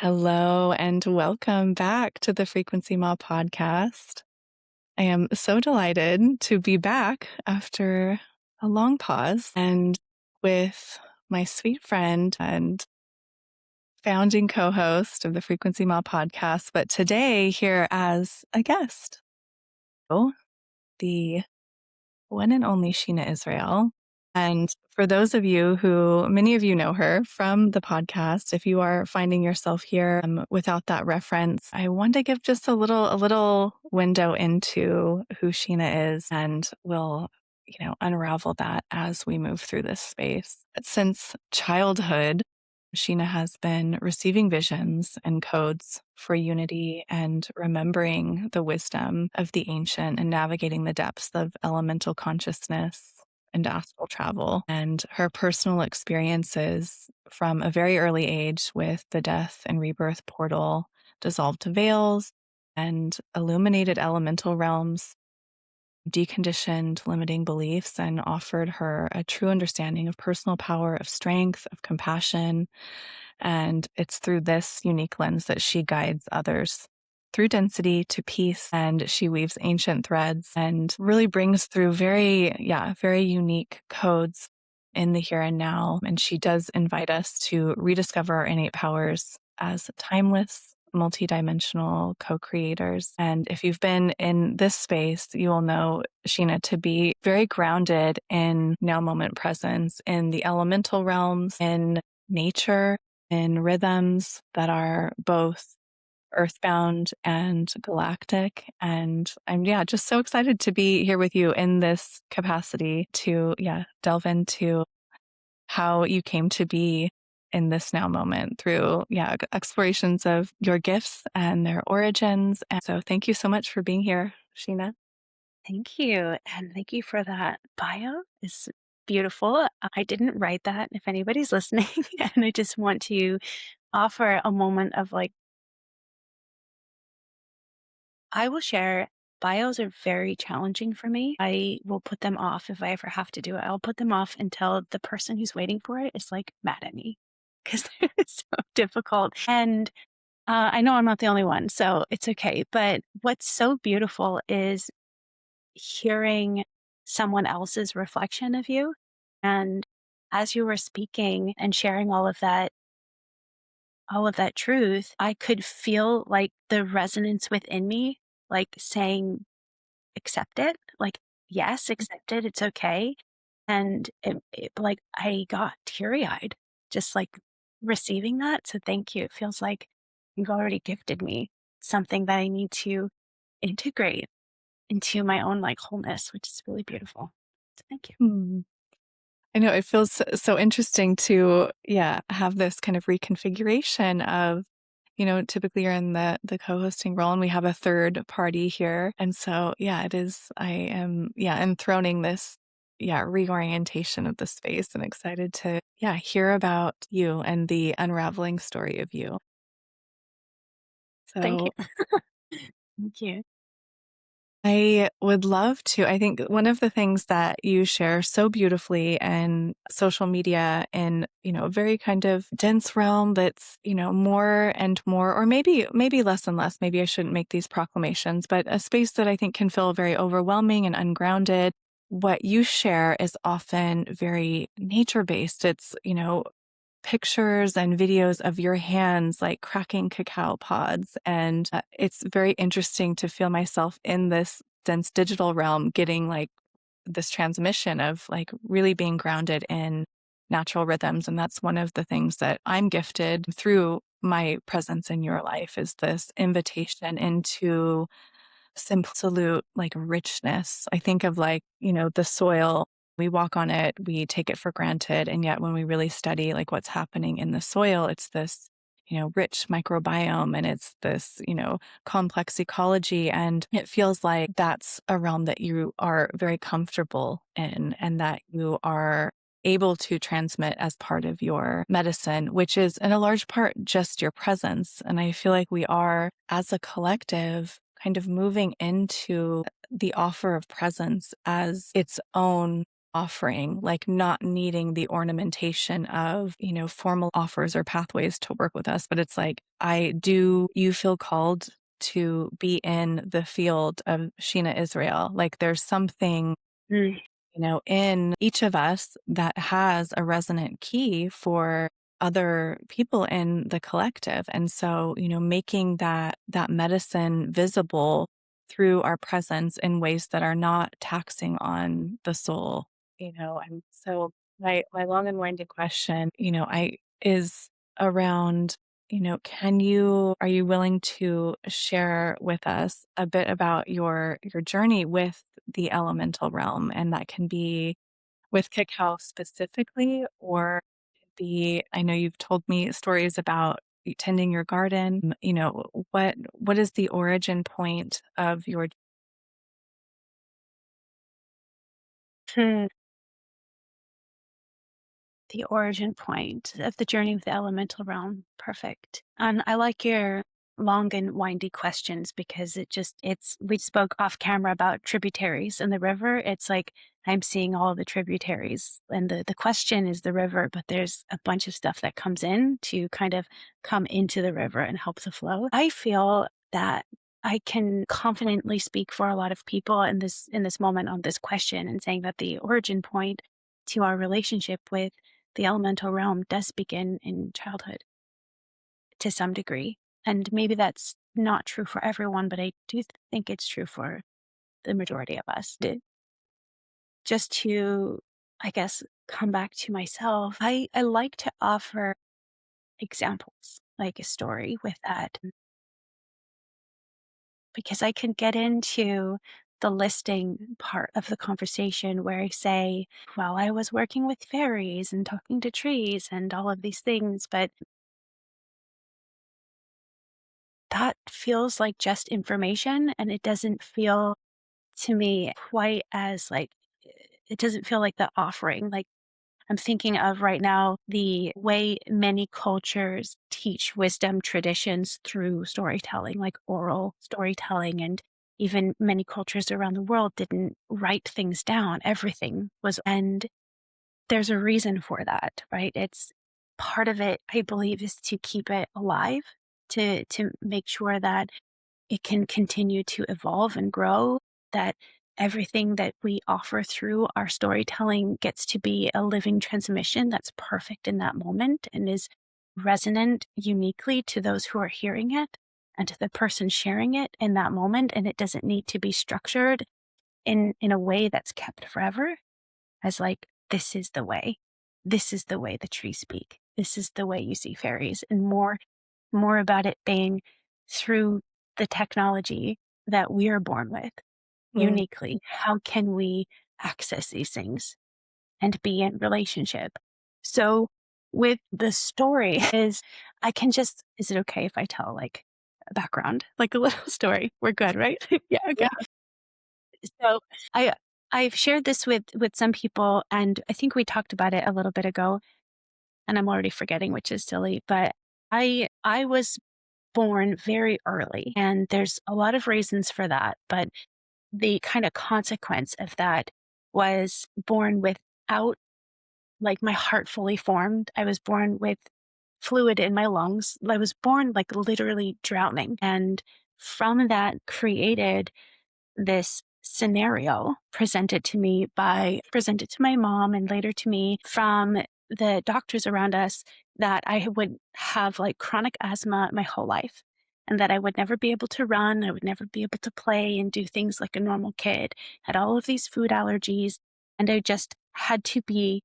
Hello and welcome back to the Frequency Ma podcast. I am so delighted to be back after a long pause and with my sweet friend and founding co-host of the Frequency Ma podcast, but today here as a guest. Oh, the one and only Sheena Israel. And for those of you who, many of you know her from the podcast, if you are finding yourself here without that reference, I want to give just a little window into who Sheena is, and we'll, unravel that as we move through this space. Since childhood, Sheena has been receiving visions and codes for unity and remembering the wisdom of the ancient and navigating the depths of elemental consciousness and astral travel. And her personal experiences from a very early age with the death and rebirth portal, dissolved veils, and illuminated elemental realms deconditioned limiting beliefs and offered her a true understanding of personal power, of strength, of compassion. And it's through this unique lens that she guides others through density to peace. And she weaves ancient threads and really brings through very unique codes in the here and now. And she does invite us to rediscover our innate powers as timeless, multidimensional co-creators. And if you've been in this space, you will know Sheena to be very grounded in now moment presence, in the elemental realms, in nature, in rhythms that are both earthbound and galactic. And I'm just so excited to be here with you in this capacity to delve into how you came to be in this now moment through explorations of your gifts and their origins. And so thank you so much for being here, Sheena. Thank you. And thank you for that bio. It's beautiful. I didn't write that if anybody's listening. And I just want to offer a moment of I will share bios are very challenging for me. I will put them off if I ever have to do it. I'll put them off until the person who's waiting for it is mad at me because it's so difficult. And I know I'm not the only one, so it's okay. But what's so beautiful is hearing someone else's reflection of you. And as you were speaking and sharing all of that truth, I could feel the resonance within me, saying, accept it, yes, accept it, it's okay. And I got teary eyed just receiving that. So thank you. It feels like you've already gifted me something that I need to integrate into my own wholeness, which is really beautiful. So thank you. Hmm. I know it feels so interesting to, have this kind of reconfiguration of, typically you're in the co-hosting role and we have a third party here. And so, it is, I am, enthroning this, reorientation of the space and excited to, hear about you and the unraveling story of you. Thank So you. Thank you. I would love to. I think one of the things that you share so beautifully in social media in, a very kind of dense realm that's, more and more, or maybe less and less. Maybe I shouldn't make these proclamations, but a space that I think can feel very overwhelming and ungrounded. What you share is often very nature based. It's, pictures and videos of your hands like cracking cacao pods. And it's very interesting to feel myself in this dense digital realm getting this transmission of really being grounded in natural rhythms. And that's one of the things that I'm gifted through my presence in your life is this invitation into absolute richness. I think of the soil. We walk on it, we take it for granted. And yet when we really study what's happening in the soil, it's this, rich microbiome and it's this, complex ecology. And it feels like that's a realm that you are very comfortable in and that you are able to transmit as part of your medicine, which is in a large part just your presence. And I feel like we are, as a collective, kind of moving into the offer of presence as its own offering, like not needing the ornamentation of, formal offers or pathways to work with us. But it's like, do you feel called to be in the field of Sheena Israel? Like there's something, Mm. in each of us that has a resonant key for other people in the collective. And so, making that medicine visible through our presence in ways that are not taxing on the soul. And so my long and winded question, I is around, are you willing to share with us a bit about your journey with the elemental realm? And that can be with cacao specifically, or be, I know you've told me stories about tending your garden. What is the origin point of your Hmm. The origin point of the journey of the elemental realm. Perfect. And I like your long and windy questions because we spoke off camera about tributaries in the river. It's like I'm seeing all the tributaries and the question is the river, but there's a bunch of stuff that comes in to kind of come into the river and help the flow. I feel that I can confidently speak for a lot of people in this moment on this question and saying that the origin point to our relationship with the elemental realm does begin in childhood to some degree. And maybe that's not true for everyone, but I do think it's true for the majority of us. Just to, I guess, come back to myself, I like to offer examples, like a story with that, because I can get into the listing part of the conversation where I say, well, I was working with fairies and talking to trees and all of these things, but that feels like just information, and it doesn't feel to me quite as like it doesn't feel like the offering. Like I'm thinking of right now the way many cultures teach wisdom traditions through storytelling, like oral storytelling, and even many cultures around the world didn't write things down. Everything was, and there's a reason for that, right? It's part of it, I believe, is to keep it alive, to make sure that it can continue to evolve and grow, that everything that we offer through our storytelling gets to be a living transmission that's perfect in that moment and is resonant uniquely to those who are hearing it and to the person sharing it in that moment. And it doesn't need to be structured in a way that's kept forever as like, this is the way. This is the way the trees speak. This is the way you see fairies, and more about it being through the technology that we are born with Mm, uniquely. How can we access these things and be in relationship? So with the story is is it okay if I tell like a background, like a little story? We're good, right? Yeah, okay. So I I've shared this with some people, and I think we talked about it a little bit ago, and I'm already forgetting, which is silly, but I was born very early, and there's a lot of reasons for that, but the kind of consequence of that was born without like my heart fully formed. I was born with fluid in my lungs. I was born like literally drowning, and from that created this scenario presented to my mom and later to me from the doctors around us, that I would have like chronic asthma my whole life, and that I would never be able to run, I would never be able to play and do things like a normal kid, had all of these food allergies, and I just had to be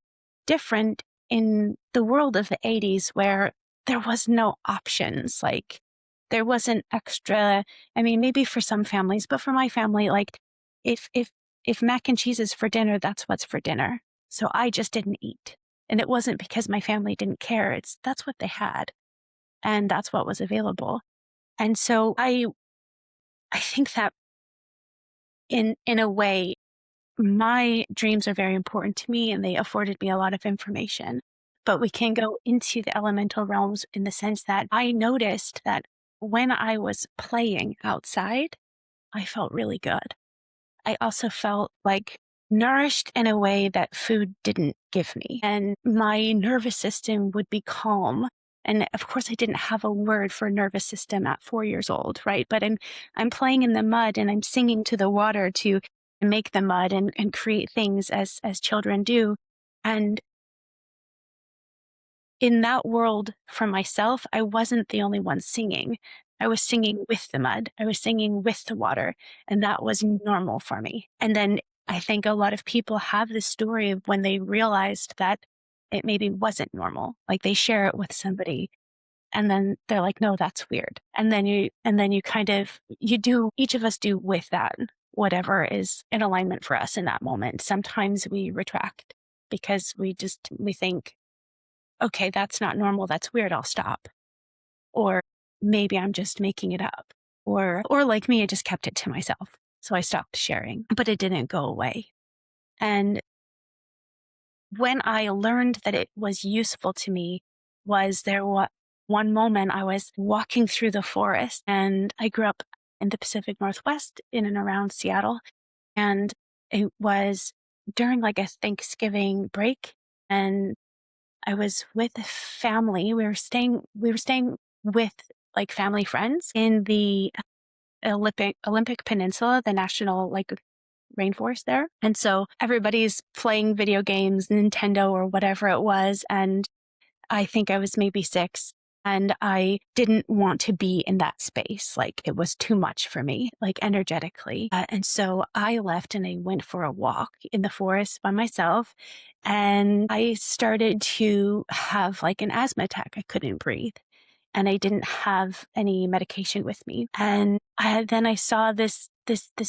different in the world of the 80s where there was no options. Like there wasn't extra, I mean, maybe for some families, but for my family, like if if if mac and cheese is for dinner, that's what's for dinner. So I just didn't eat. And it wasn't because my family didn't care. It's that's what they had. And that's what was available. And so I think that in a way, my dreams are very important to me and they afforded me a lot of information. But we can go into the elemental realms in the sense that I noticed that when I was playing outside, I felt really good. I also felt like nourished in a way that food didn't give me. And my nervous system would be calm. And of course, I didn't have a word for nervous system at 4 years old, right? But I'm playing in the mud and I'm singing to the water to make the mud and create things as children do. And in that world for myself, I wasn't the only one singing. I was singing with the mud. I was singing with the water. And that was normal for me. And then I think a lot of people have this story of when they realized that it maybe wasn't normal. Like they share it with somebody and then they're like, no, that's weird. And then you kind of, each of us do with that, whatever is in alignment for us in that moment. Sometimes we retract because we think, okay, that's not normal. That's weird. I'll stop. Or maybe I'm just making it up. Or like me, I just kept it to myself. So I stopped sharing, but it didn't go away. And when I learned that it was useful to me was one moment I was walking through the forest, and I grew up in the Pacific Northwest in and around Seattle. And it was during like a Thanksgiving break, and I was with a family. We were staying with like family friends in the Olympic Peninsula, the national like rainforest there. And so everybody's playing video games, Nintendo or whatever it was. And I think I was maybe 6. And I didn't want to be in that space. Like it was too much for me, like energetically. And so I left and I went for a walk in the forest by myself. And I started to have like an asthma attack. I couldn't breathe. And I didn't have any medication with me. And then I saw this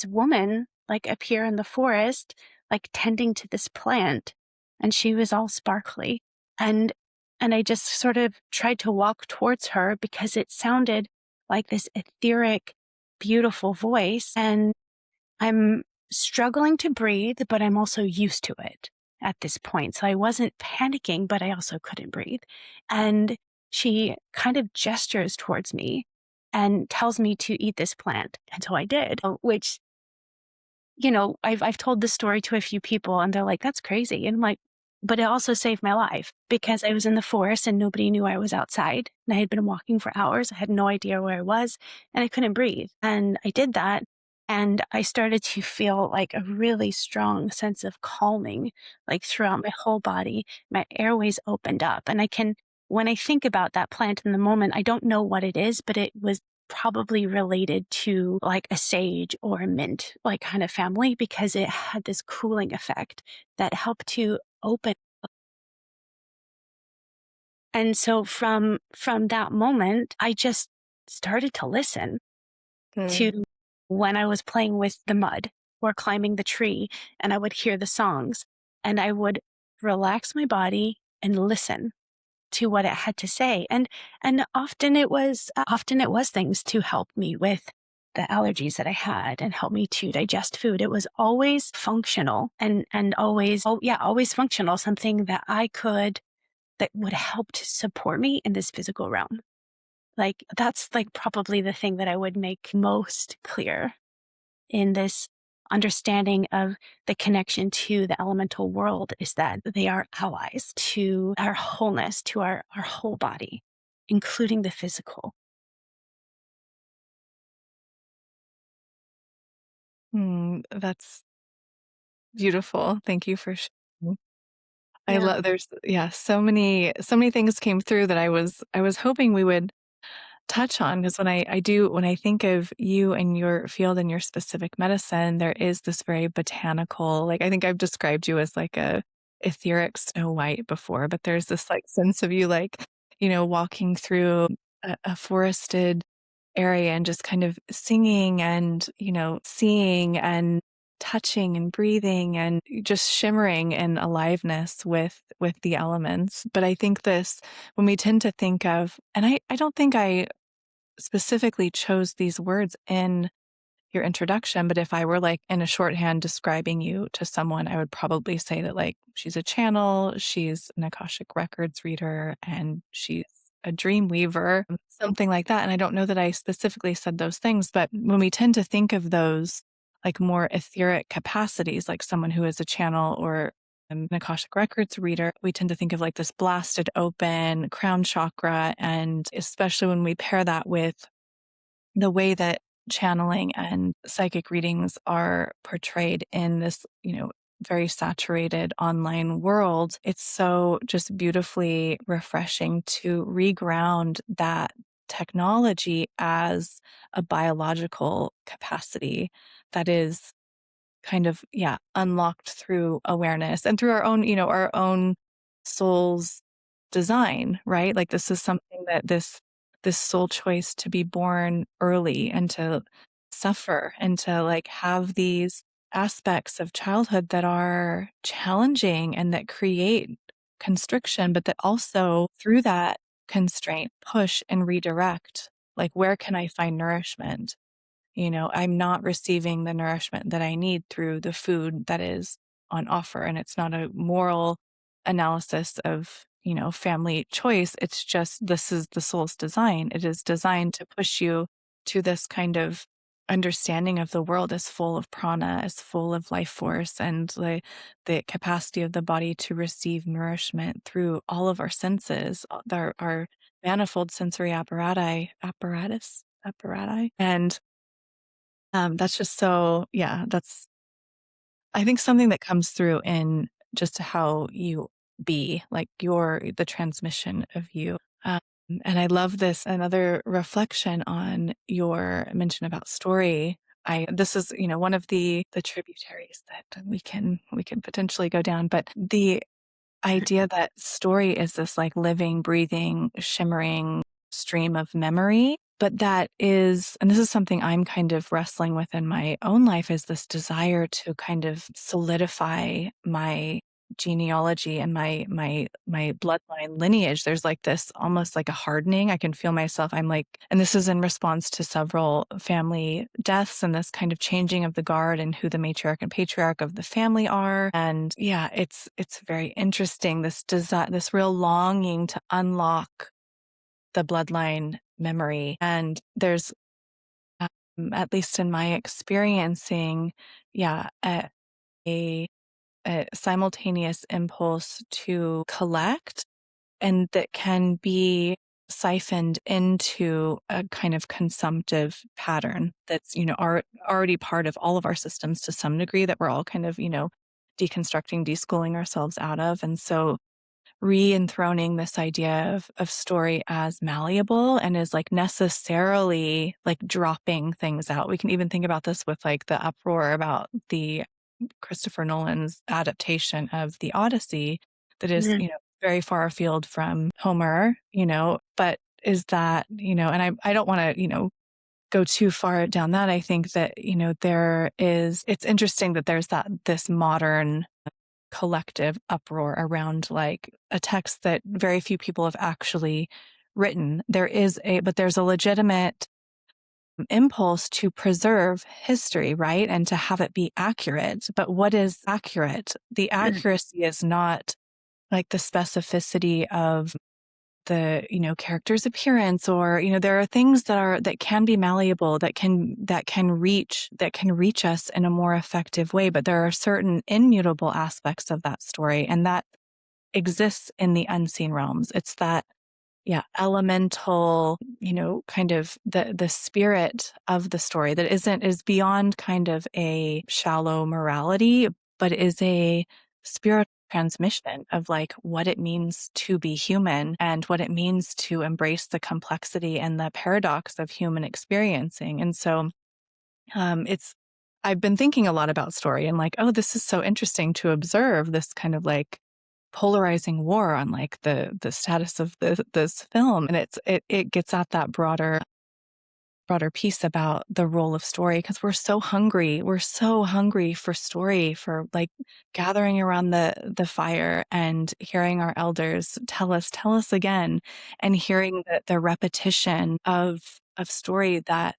woman like appear in the forest, like tending to this plant. And she was all sparkly. And I just sort of tried to walk towards her because it sounded like this etheric, beautiful voice. And I'm struggling to breathe, but I'm also used to it at this point. So I wasn't panicking, but I also couldn't breathe. And she kind of gestures towards me and tells me to eat this plant. And so I did, which, I've told this story to a few people and they're like, that's crazy. And I'm like, but it also saved my life because I was in the forest and nobody knew I was outside. And I had been walking for hours. I had no idea where I was and I couldn't breathe. And I did that. And I started to feel like a really strong sense of calming, like throughout my whole body. My airways opened up. And when I think about that plant in the moment, I don't know what it is, but it was probably related to like a sage or a mint, like kind of family, because it had this cooling effect that helped to open. And so from that moment, I just started to listen to when I was playing with the mud or climbing the tree, and I would hear the songs and I would relax my body and listen to what it had to say. And often it was things to help me with the allergies that I had and help me to digest food. It was always functional and always functional, something that that would help to support me in this physical realm. Like that's like probably the thing that I would make most clear in this understanding of the connection to the elemental world is that they are allies to our wholeness, to our whole body, including the physical. That's beautiful. Thank you for sharing. I Yeah. love there's so many things came through that I was hoping we would touch on because when I think of you and your field and your specific medicine, there is this very botanical, like I think I've described you as like a etheric Snow White before, but there's this like sense of you like, walking through a forested area and just kind of singing and, seeing and touching and breathing and just shimmering in aliveness with the elements. But I think this, when we tend to think of, and I don't think I specifically chose these words in your introduction, but if I were like in a shorthand describing you to someone, I would probably say that like she's a channel, she's an Akashic Records reader, and she's a dream weaver, something like that. And I don't know that I specifically said those things, but when we tend to think of those like more etheric capacities, like someone who is a channel or an Akashic Records reader, we tend to think of like this blasted open crown chakra. And especially when we pair that with the way that channeling and psychic readings are portrayed in this, very saturated online world, it's so just beautifully refreshing to reground that technology as a biological capacity that is kind of, yeah, unlocked through awareness and through our own soul's design, right? Like this is something that this soul choice to be born early and to suffer and to like have these aspects of childhood that are challenging and that create constriction, but that also through that constraint push and redirect. Like, where can I find nourishment? I'm not receiving the nourishment that I need through the food that is on offer. And it's not a moral analysis of, family choice. It's just this is the soul's design. It is designed to push you to this kind of understanding of the world as full of prana, as full of life force, and the capacity of the body to receive nourishment through all of our senses, our manifold sensory apparatus. And that's just so, yeah, that's, I think, something that comes through in just how you be, like the transmission of you. Um, and I love this, another reflection on your mention about story. This is, one of the tributaries that we can potentially go down, but the idea that story is this like living, breathing, shimmering stream of memory. But that is, and this is something I'm kind of wrestling with in my own life, is this desire to kind of solidify my genealogy and my bloodline lineage. There's like this almost like a hardening. I can feel myself. I'm like, and this is in response to several family deaths and this kind of changing of the guard and who the matriarch and patriarch of the family are. And yeah, it's very interesting. This desire, this real longing to unlock the bloodline memory. And there's, at least in my experiencing, yeah, a a simultaneous impulse to collect, and that can be siphoned into a kind of consumptive pattern that's, already part of all of our systems to some degree, that we're all kind of, deconstructing, deschooling ourselves out of. And so re-enthroning this idea of story as malleable and is like necessarily like dropping things out. We can even think about this with like the uproar about the Christopher Nolan's adaptation of the Odyssey that is, Mhm. very far afield from Homer, but is that, and I don't want to, go too far down that. I think that, it's interesting that there's this modern collective uproar around like a text that very few people have actually written. But there's a legitimate impulse to preserve history, right? And to have it be accurate. But what is accurate? The accuracy is not like the specificity of the, character's appearance, or, there are things that can be malleable, that can reach us in a more effective way. But there are certain immutable aspects of that story, and that exists in the unseen realms. It's that, yeah, elemental, kind of the spirit of the story that is beyond kind of a shallow morality, but is a spiritual transmission of like what it means to be human and what it means to embrace the complexity and the paradox of human experiencing. And so it's I've been thinking a lot about story and like, oh, this is so interesting to observe this kind of like polarizing war on like the status of this film. And it gets at that broader piece about the role of story, because we're so hungry for story, for like gathering around the fire and hearing our elders tell us again, and hearing the repetition of story that,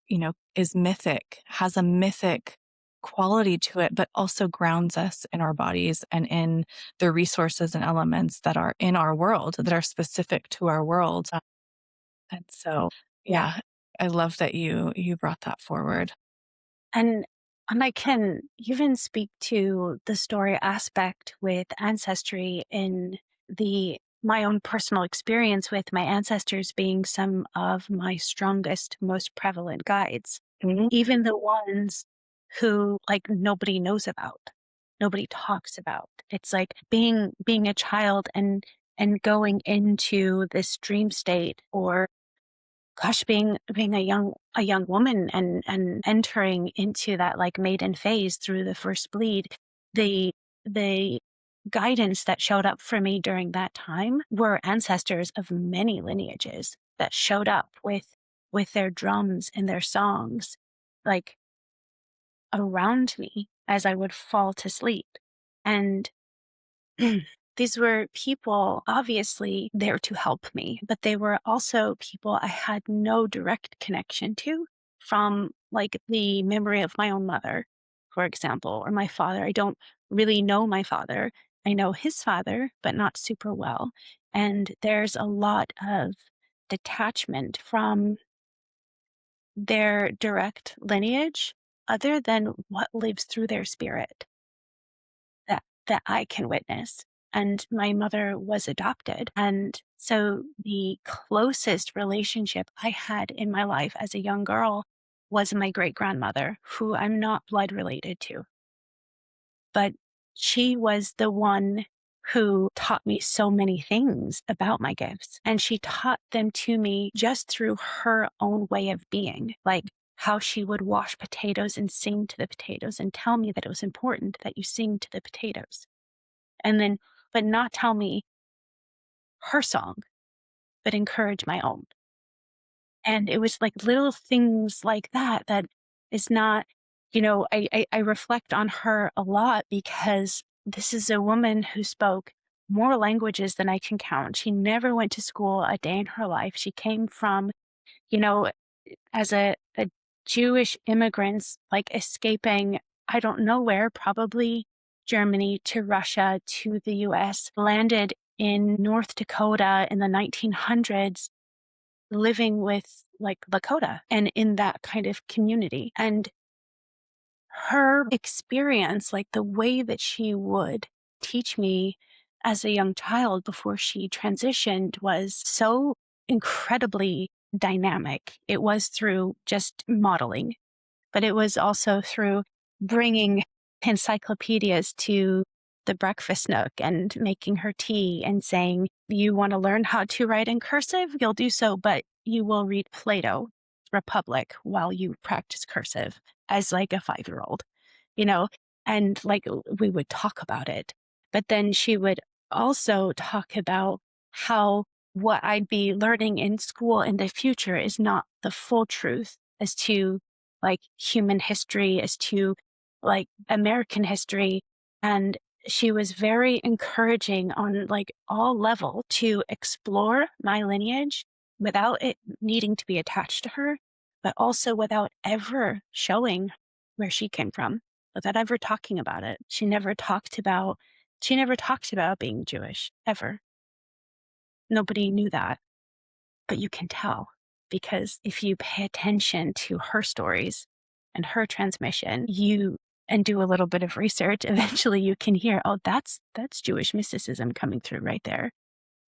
is mythic, has a mythic quality to it, but also grounds us in our bodies and in the resources and elements that are in our world, that are specific to our world. And so, Yeah. yeah, I love that you brought that forward. And And I can even speak to the story aspect with ancestry in my own personal experience with my ancestors being some of my strongest, most prevalent guides, Mhm. even the ones who like nobody knows about, nobody talks about. It's like being a child and going into this dream state, or gosh, being a young woman and entering into that like maiden phase through the first bleed, the the guidance that showed up for me during that time were ancestors of many lineages that showed up with their drums and their songs, like around me as I would fall to sleep. And these were people obviously there to help me, but they were also people I had no direct connection to from like the memory of my own mother, for example, or my father. I don't really know my father. I know his father, but not super well. And there's a lot of detachment from their direct lineage other than what lives through their spirit that I can witness. And my mother was adopted. And so the closest relationship I had in my life as a young girl was my great grandmother, who I'm not blood related to. But she was the one who taught me so many things about my gifts. And she taught them to me just through her own way of being, like how she would wash potatoes and sing to the potatoes and tell me that it was important that you sing to the potatoes. And then, but not tell me her song, but encourage my own. And it was like little things like that that is not, I reflect on her a lot because this is a woman who spoke more languages than I can count. She never went to school a day in her life. She came from, you know, as a Jewish immigrants, like escaping, I don't know where, probably Germany to Russia to the US, landed in North Dakota in the 1900s, living with like Lakota and in that kind of community. And her experience, like the way that she would teach me as a young child before she transitioned, was so incredibly dynamic. It was through just modeling, but it was also through bringing encyclopedias to the breakfast nook and making her tea and saying, "You want to learn how to write in cursive? You'll do so, but you will read Plato, Republic, while you practice cursive," as like a 5-year old, you know? And like we would talk about it. But then she would also talk about how what I'd be learning in school in the future is not the full truth as to like human history, as to like American history. And she was very encouraging on like all level to explore my lineage without it needing to be attached to her, but also without ever showing where she came from, without ever talking about it. She never talked about being Jewish ever. Nobody knew that, but you can tell because if you pay attention to her stories and her transmission, and do a little bit of research, eventually you can hear, oh, that's Jewish mysticism coming through right there.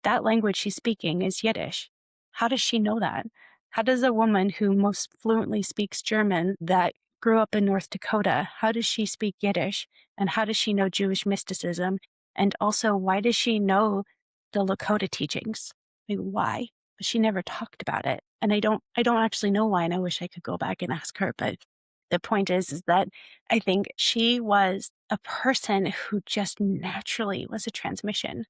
That language she's speaking is Yiddish. How does she know that? How does a woman who most fluently speaks German that grew up in North Dakota, how does she speak Yiddish? And how does she know Jewish mysticism? And also, why does she know the Lakota teachings? Like, why? But she never talked about it. And I don't actually know why. And I wish I could go back and ask her. But the point is that I think she was a person who just naturally was a transmission,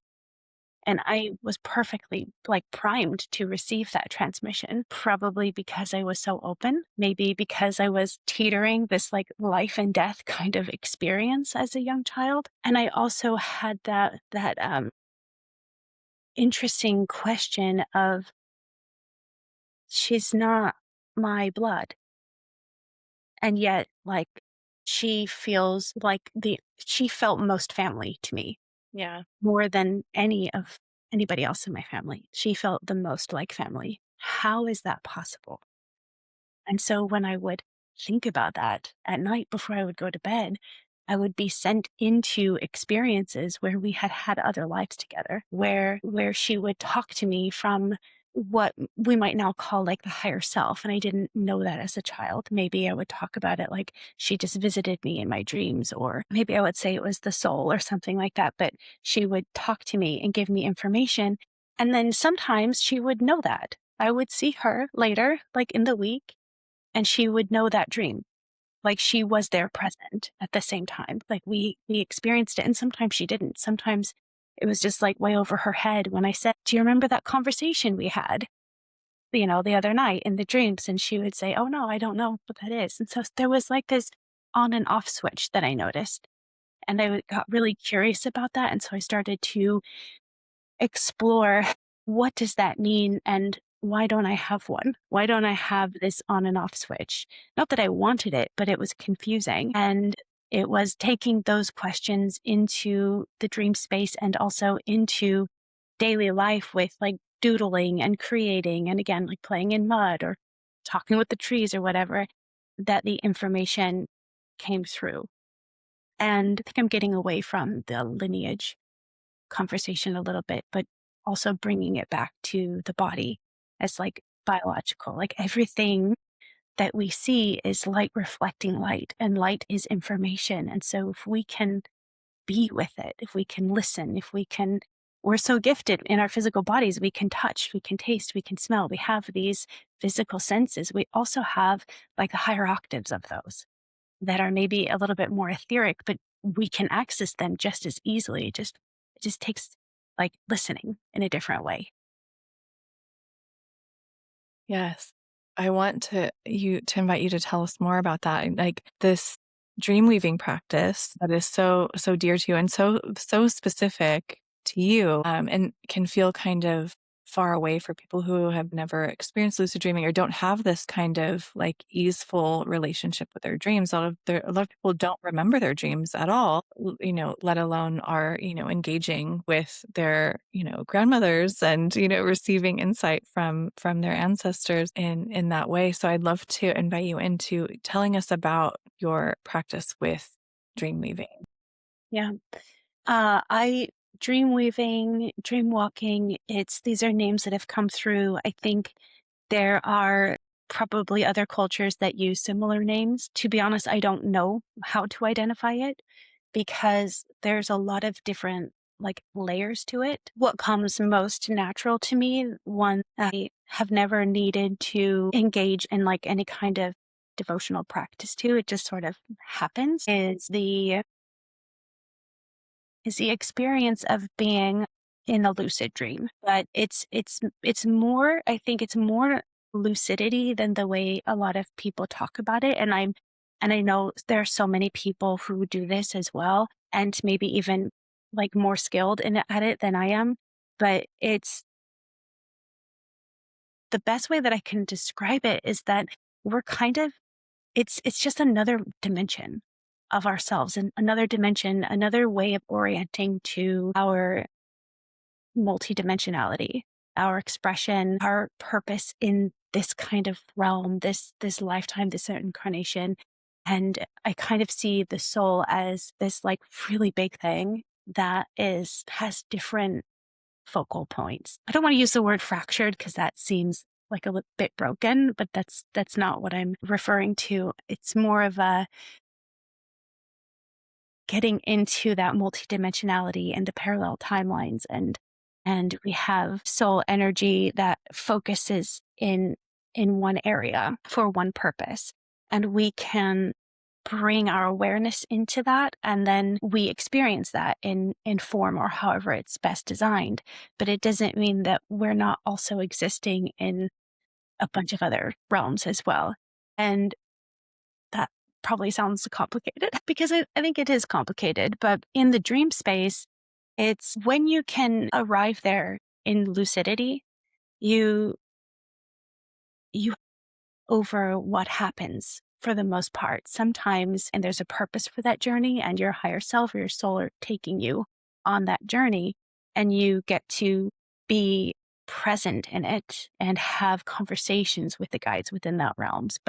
and I was perfectly like primed to receive that transmission, probably because I was so open, maybe because I was teetering this like life and death kind of experience as a young child. And I also had that interesting question of, she's not my blood. And yet like she felt most family to me, Yeah. more than anybody else in my family. She felt the most like family. How is that possible? And so when I would think about that at night before I would go to bed. I would be sent into experiences where we had had other lives together, where she would talk to me from what we might now call like the higher self. And I didn't know that as a child. Maybe I would talk about it like she just visited me in my dreams, or maybe I would say it was the soul or something like that. But she would talk to me and give me information. And then sometimes she would know that. I would see her later, like in the week, and she would know that dream. Like she was there present at the same time. Like we experienced it. And sometimes she didn't. Sometimes it was just like way over her head when I said, "Do you remember that conversation we had, the other night in the dreams?" And she would say, "Oh no, I don't know what that is." And so there was like this on and off switch that I noticed. And I got really curious about that. And so I started to explore, what does that mean, and why don't I have one? Why don't I have this on and off switch? Not that I wanted it, but it was confusing. And it was taking those questions into the dream space and also into daily life with like doodling and creating, and again, like playing in mud or talking with the trees or whatever, that the information came through. And I think I'm getting away from the lineage conversation a little bit, but also bringing it back to the body as like biological. Like everything that we see is light reflecting light, and light is information. And so if we can be with it, if we can listen, we're so gifted in our physical bodies. We can touch, we can taste, we can smell. We have these physical senses. We also have like the higher octaves of those that are maybe a little bit more etheric, but we can access them just as easily. It just takes like listening in a different way. Yes. I want to invite you to tell us more about that. Like this dream weaving practice that is so dear to you and so specific to you, and can feel kind of far away for people who have never experienced lucid dreaming or don't have this kind of like easeful relationship with their dreams. A lot of people don't remember their dreams at all, let alone are, engaging with their, grandmothers and, receiving insight from their ancestors in that way. So I'd love to invite you into telling us about your practice with dream weaving. Yeah. I dream weaving, dream walking, these are names that have come through. I think there are probably other cultures that use similar names. To be honest, I don't know how to identify it because there's a lot of different like layers to it. What comes most natural to me, one I have never needed to engage in like any kind of devotional practice to, it just sort of happens, is the experience of being in a lucid dream. But it's more, I think it's more lucidity than the way a lot of people talk about it. And I know there are so many people who do this as well, and maybe even like more skilled at it than I am. But it's the best way that I can describe it is that we're kind of, it's just another dimension of ourselves, and another dimension, another way of orienting to our multidimensionality, our expression, our purpose in this kind of realm, this lifetime, this incarnation. And I kind of see the soul as this like really big thing that has different focal points. I don't want to use the word fractured because that seems like a bit broken, but that's not what I'm referring to. It's more of a getting into that multidimensionality and the parallel timelines, and we have soul energy that focuses in one area for one purpose, and we can bring our awareness into that, and then we experience that in form or however it's best designed. But it doesn't mean that we're not also existing in a bunch of other realms as well. And that probably sounds complicated because I think it is complicated, but in the dream space, it's when you can arrive there in lucidity, you you over what happens for the most part. Sometimes, and there's a purpose for that journey, and your higher self or your soul are taking you on that journey, and you get to be present in it and have conversations with the guides within that realms,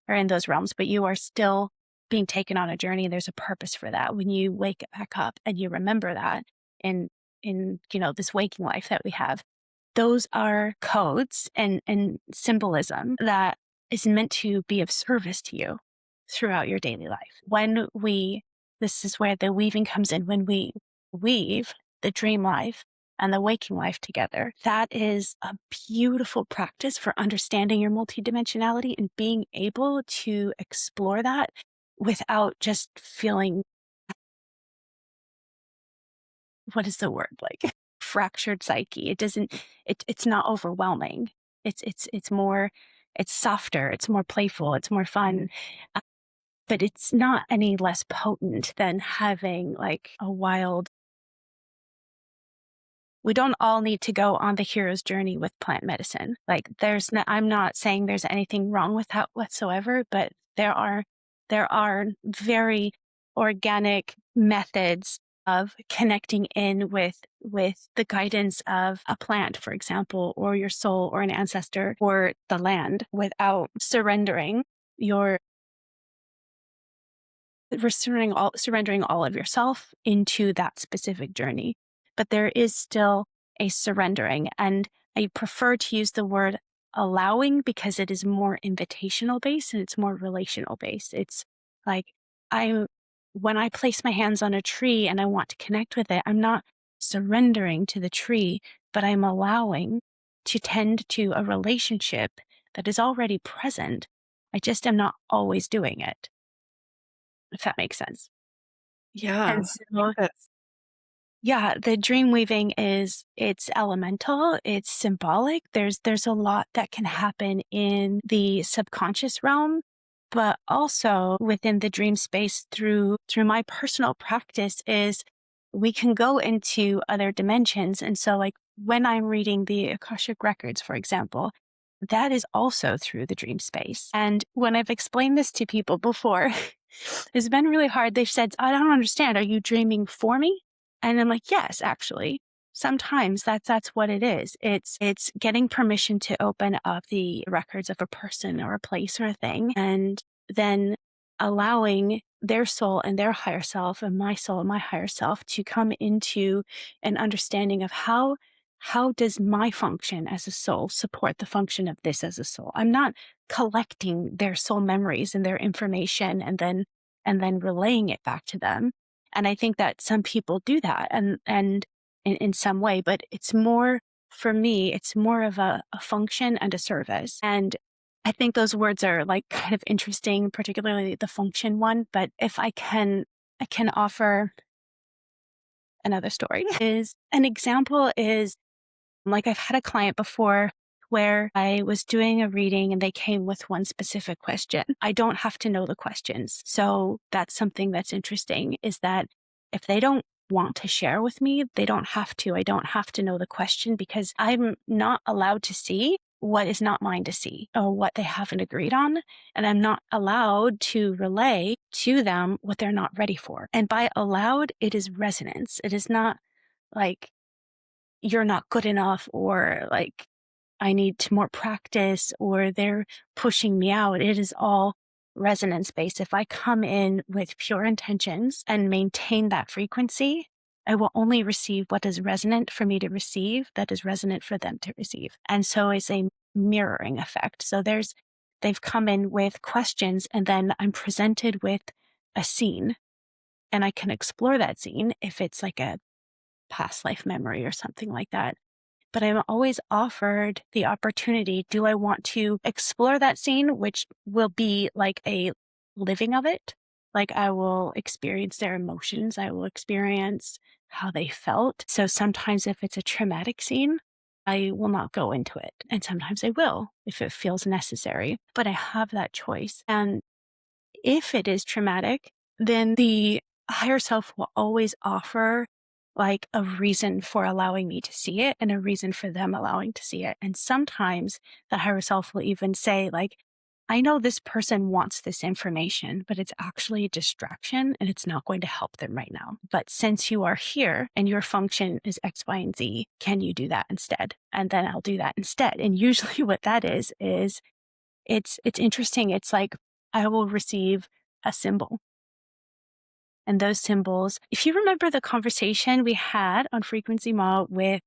or in those realms, but you are still being taken on a journey. There's a purpose for that. When you wake back up and you remember that in this waking life that we have, those are codes and symbolism that is meant to be of service to you throughout your daily life. This is where the weaving comes in. When we weave the dream life and the waking life together, that is a beautiful practice for understanding your multidimensionality and being able to explore that without just feeling, what is the word, like fractured psyche. It's not overwhelming. It's more, it's softer, it's more playful, it's more fun. But it's not any less potent than having like a wild. We don't all need to go on the hero's journey with plant medicine. Like I'm not saying there's anything wrong with that whatsoever, but there are very organic methods of connecting in with the guidance of a plant, for example, or your soul or an ancestor or the land, without surrendering surrendering all of yourself into that specific journey. But there is still a surrendering. And I prefer to use the word allowing because it is more invitational based and it's more relational based. It's like, when I place my hands on a tree and I want to connect with it, I'm not surrendering to the tree, but I'm allowing to tend to a relationship that is already present. I just am not always doing it, if that makes sense. Yeah. And so, yeah, the dream weaving it's elemental, it's symbolic. There's a lot that can happen in the subconscious realm, but also within the dream space through my personal practice is we can go into other dimensions. And so like when I'm reading the Akashic Records, for example, that is also through the dream space. And when I've explained this to people before, it's been really hard. They've said, I don't understand. Are you dreaming for me? And I'm like, yes, actually. Sometimes that's what it is. It's getting permission to open up the records of a person or a place or a thing, and then allowing their soul and their higher self and my soul and my higher self to come into an understanding of how does my function as a soul support the function of this as a soul. I'm not collecting their soul memories and their information and then relaying it back to them. And I think that some people do that and in some way, but it's more, for me, it's more of a function and a service. And I think those words are like kind of interesting, particularly the function one. But if I can offer another story. Is an example is like I've had a client before where I was doing a reading and they came with one specific question. I don't have to know the questions. So that's something that's interesting, is that if they don't want to share with me, they don't have to. I don't have to know the question because I'm not allowed to see what is not mine to see or what they haven't agreed on. And I'm not allowed to relay to them what they're not ready for. And by allowed, it is resonance. It is not like you're not good enough or like I need more practice or they're pushing me out. It is all resonance based. If I come in with pure intentions and maintain that frequency, I will only receive what is resonant for me to receive, that is resonant for them to receive. And so it's a mirroring effect. So they've come in with questions and then I'm presented with a scene and I can explore that scene if it's like a past life memory or something like that. But I'm always offered the opportunity. Do I want to explore that scene, which will be like a living of it? Like I will experience their emotions. I will experience how they felt. So sometimes if it's a traumatic scene, I will not go into it. And sometimes I will if it feels necessary, but I have that choice. And if it is traumatic, then the higher self will always offer like a reason for allowing me to see it and a reason for them allowing to see it. And sometimes the higher self will even say like, I know this person wants this information, but it's actually a distraction and it's not going to help them right now. But since you are here and your function is X, Y, and Z, can you do that instead? And then I'll do that instead. And usually what that is it's interesting. It's like I will receive a symbol. And those symbols, if you remember the conversation we had on Frequency Ma with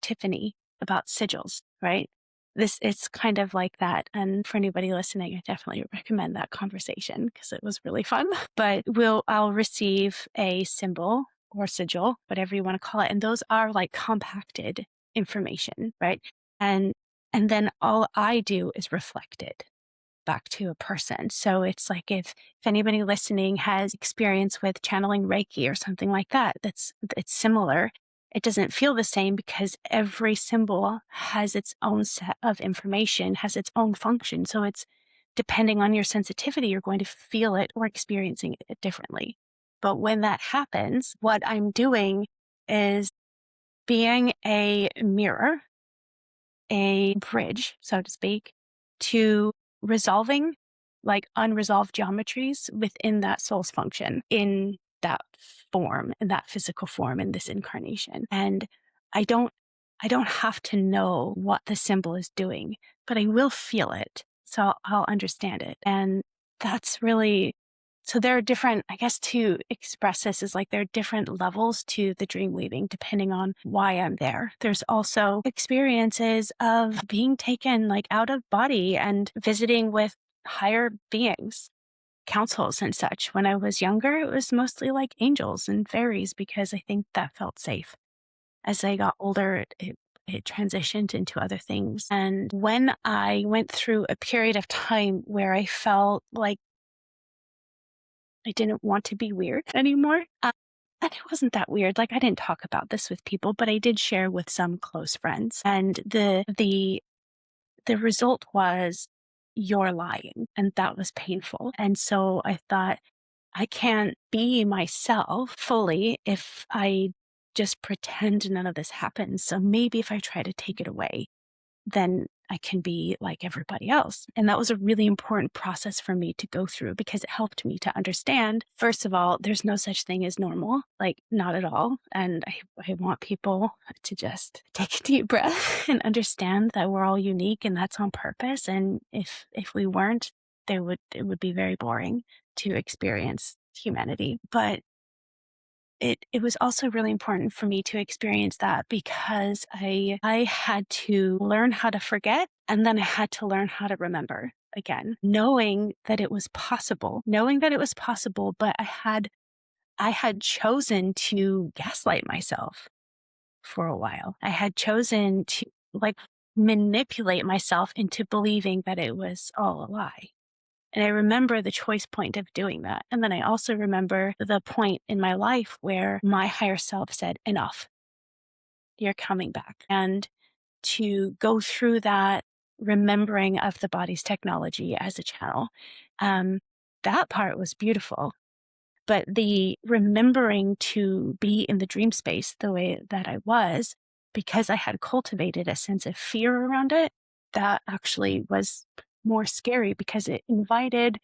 Tiffany about sigils, right? It's kind of like that. And for anybody listening, I definitely recommend that conversation because it was really fun. But I'll receive a symbol or sigil, whatever you want to call it. And those are like compacted information, right? And and then all I do is reflect it back to a person. So it's like if anybody listening has experience with channeling Reiki or something like that, it's similar. It doesn't feel the same because every symbol has its own set of information, has its own function. So it's depending on your sensitivity, you're going to feel it or experiencing it differently. But when that happens, what I'm doing is being a mirror, a bridge, so to speak, to resolving like unresolved geometries within that soul's function in that form, in that physical form in this incarnation. And I don't I don't have to know what the symbol is doing, but I will feel it. So I'll understand it. And that's really so there are different, I guess to express this is like there are different levels to the dream weaving depending on why I'm there. There's also experiences of being taken like out of body and visiting with higher beings, councils and such. When I was younger, it was mostly like angels and fairies because I think that felt safe. As I got older, it transitioned into other things. And when I went through a period of time where I felt like I didn't want to be weird anymore. And it wasn't that weird. Like I didn't talk about this with people, but I did share with some close friends. And the result was you're lying. And that was painful. And so I thought I can't be myself fully if I just pretend none of this happens. So maybe if I try to take it away, then I can be like everybody else. And that was a really important process for me to go through because it helped me to understand, first of all, there's no such thing as normal, like not at all. And I want people to just take a deep breath and understand that we're all unique and that's on purpose. And if we weren't, it would be very boring to experience humanity. But it was also really important for me to experience that because I had to learn how to forget and then I had to learn how to remember again, knowing that it was possible, but I had chosen to gaslight myself for a while. I had chosen to like manipulate myself into believing that it was all a lie. And I remember the choice point of doing that. And then I also remember the point in my life where my higher self said, enough, you're coming back. And to go through that remembering of the body's technology as a channel, that part was beautiful. But the remembering to be in the dream space the way that I was, because I had cultivated a sense of fear around it, that actually was more scary because it invited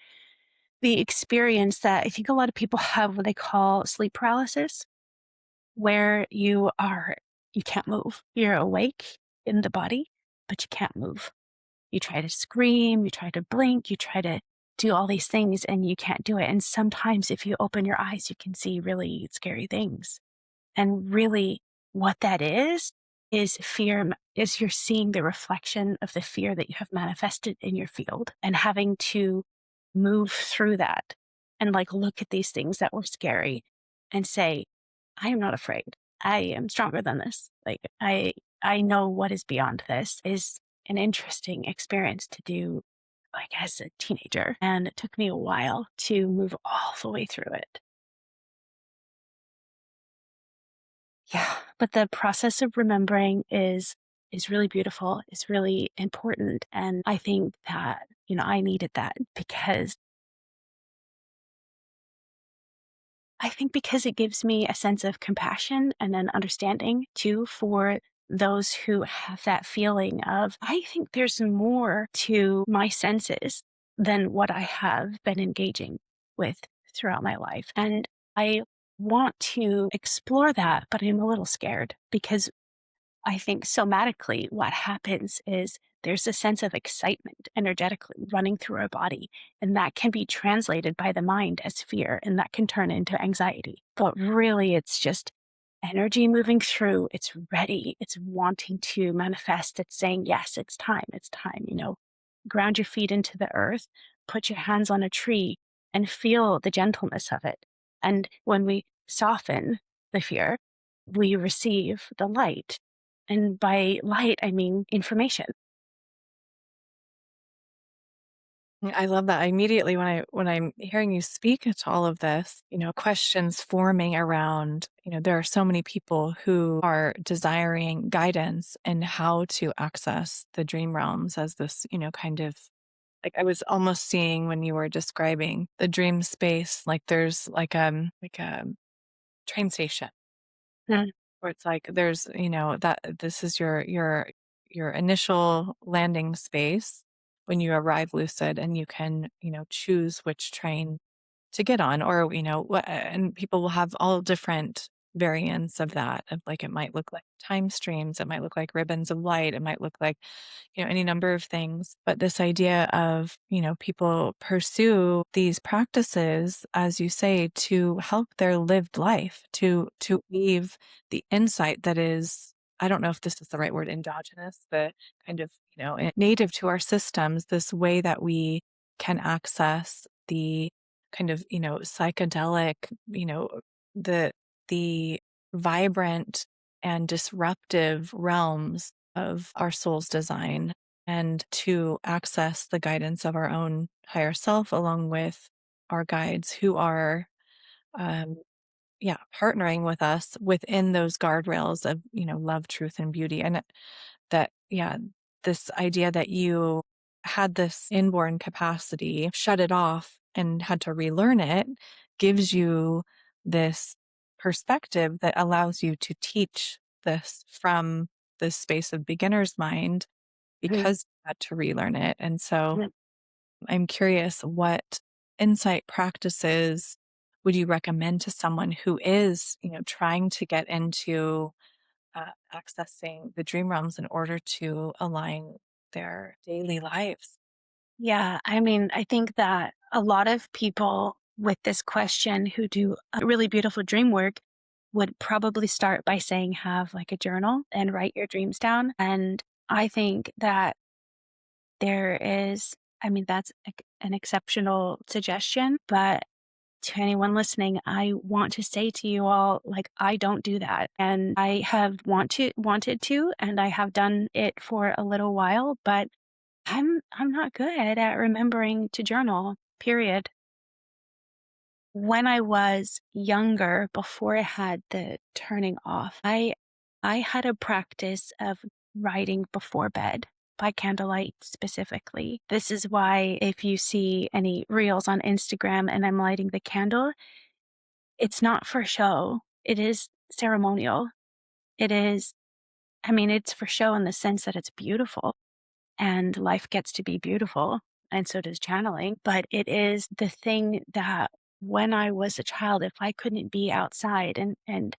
the experience that I think a lot of people have what they call sleep paralysis, where you can't move. You're awake in the body, but you can't move. You try to scream, you try to blink, you try to do all these things and you can't do it. And sometimes if you open your eyes, you can see really scary things. And really what that is fear, is you're seeing the reflection of the fear that you have manifested in your field and having to move through that and like look at these things that were scary and say, I am not afraid. I am stronger than this. Like I know what is beyond this is an interesting experience to do like as a teenager. And it took me a while to move all the way through it. Yeah, but the process of remembering is really beautiful. It's really important. And I think that, I needed that because it gives me a sense of compassion and an understanding too for those who have that feeling of, I think there's more to my senses than what I have been engaging with throughout my life. And I want to explore that, but I'm a little scared because I think somatically what happens is there's a sense of excitement energetically running through our body. And that can be translated by the mind as fear, and that can turn into anxiety. But really, it's just energy moving through. It's ready. It's wanting to manifest. It's saying, yes, it's time. It's time. Ground your feet into the earth, put your hands on a tree, and feel the gentleness of it. And when we soften the fear, we receive the light. And by light, I mean information. I love that. I immediately when I'm hearing you speak to all of this, questions forming around, there are so many people who are desiring guidance in how to access the dream realms as this, kind of like I was almost seeing when you were describing the dream space, like there's like a train station Mm. where it's like there's, that this is your initial landing space when you arrive lucid, and you can, choose which train to get on, or and people will have all different variants of that, of like it might look like time streams, it might look like ribbons of light, it might look like any number of things. But this idea of people pursue these practices, as you say, to help their lived life, to weave the insight that is, I don't know if this is the right word, endogenous, but kind of native to our systems, this way that we can access the kind of, psychedelic, the the vibrant and disruptive realms of our soul's design, and to access the guidance of our own higher self along with our guides who are um, yeah, partnering with us within those guardrails of, love, truth, and beauty. And that, yeah, this idea that you had this inborn capacity, shut it off, and had to relearn it gives you this perspective that allows you to teach this from this space of beginner's mind Mm. because you had to relearn it. And so Mm. I'm curious, what insight practices would you recommend to someone who is, trying to get into accessing the dream realms in order to align their daily lives? Yeah, I mean, I think that a lot of people with this question who do a really beautiful dream work would probably start by saying, have like a journal and write your dreams down. And I think that there is, I mean, that's an exceptional suggestion, but to anyone listening, I want to say to you all, like, I don't do that. And I have wanted to, and I have done it for a little while, but I'm not good at remembering to journal, period. When I was younger, before I had the turning off, I had a practice of writing before bed by candlelight specifically. This is why if you see any reels on Instagram and I'm lighting the candle, it's not for show. It is ceremonial. It is, I mean, it's for show in the sense that it's beautiful and life gets to be beautiful. And so does channeling. But it is the thing that when I was a child, if I couldn't be outside and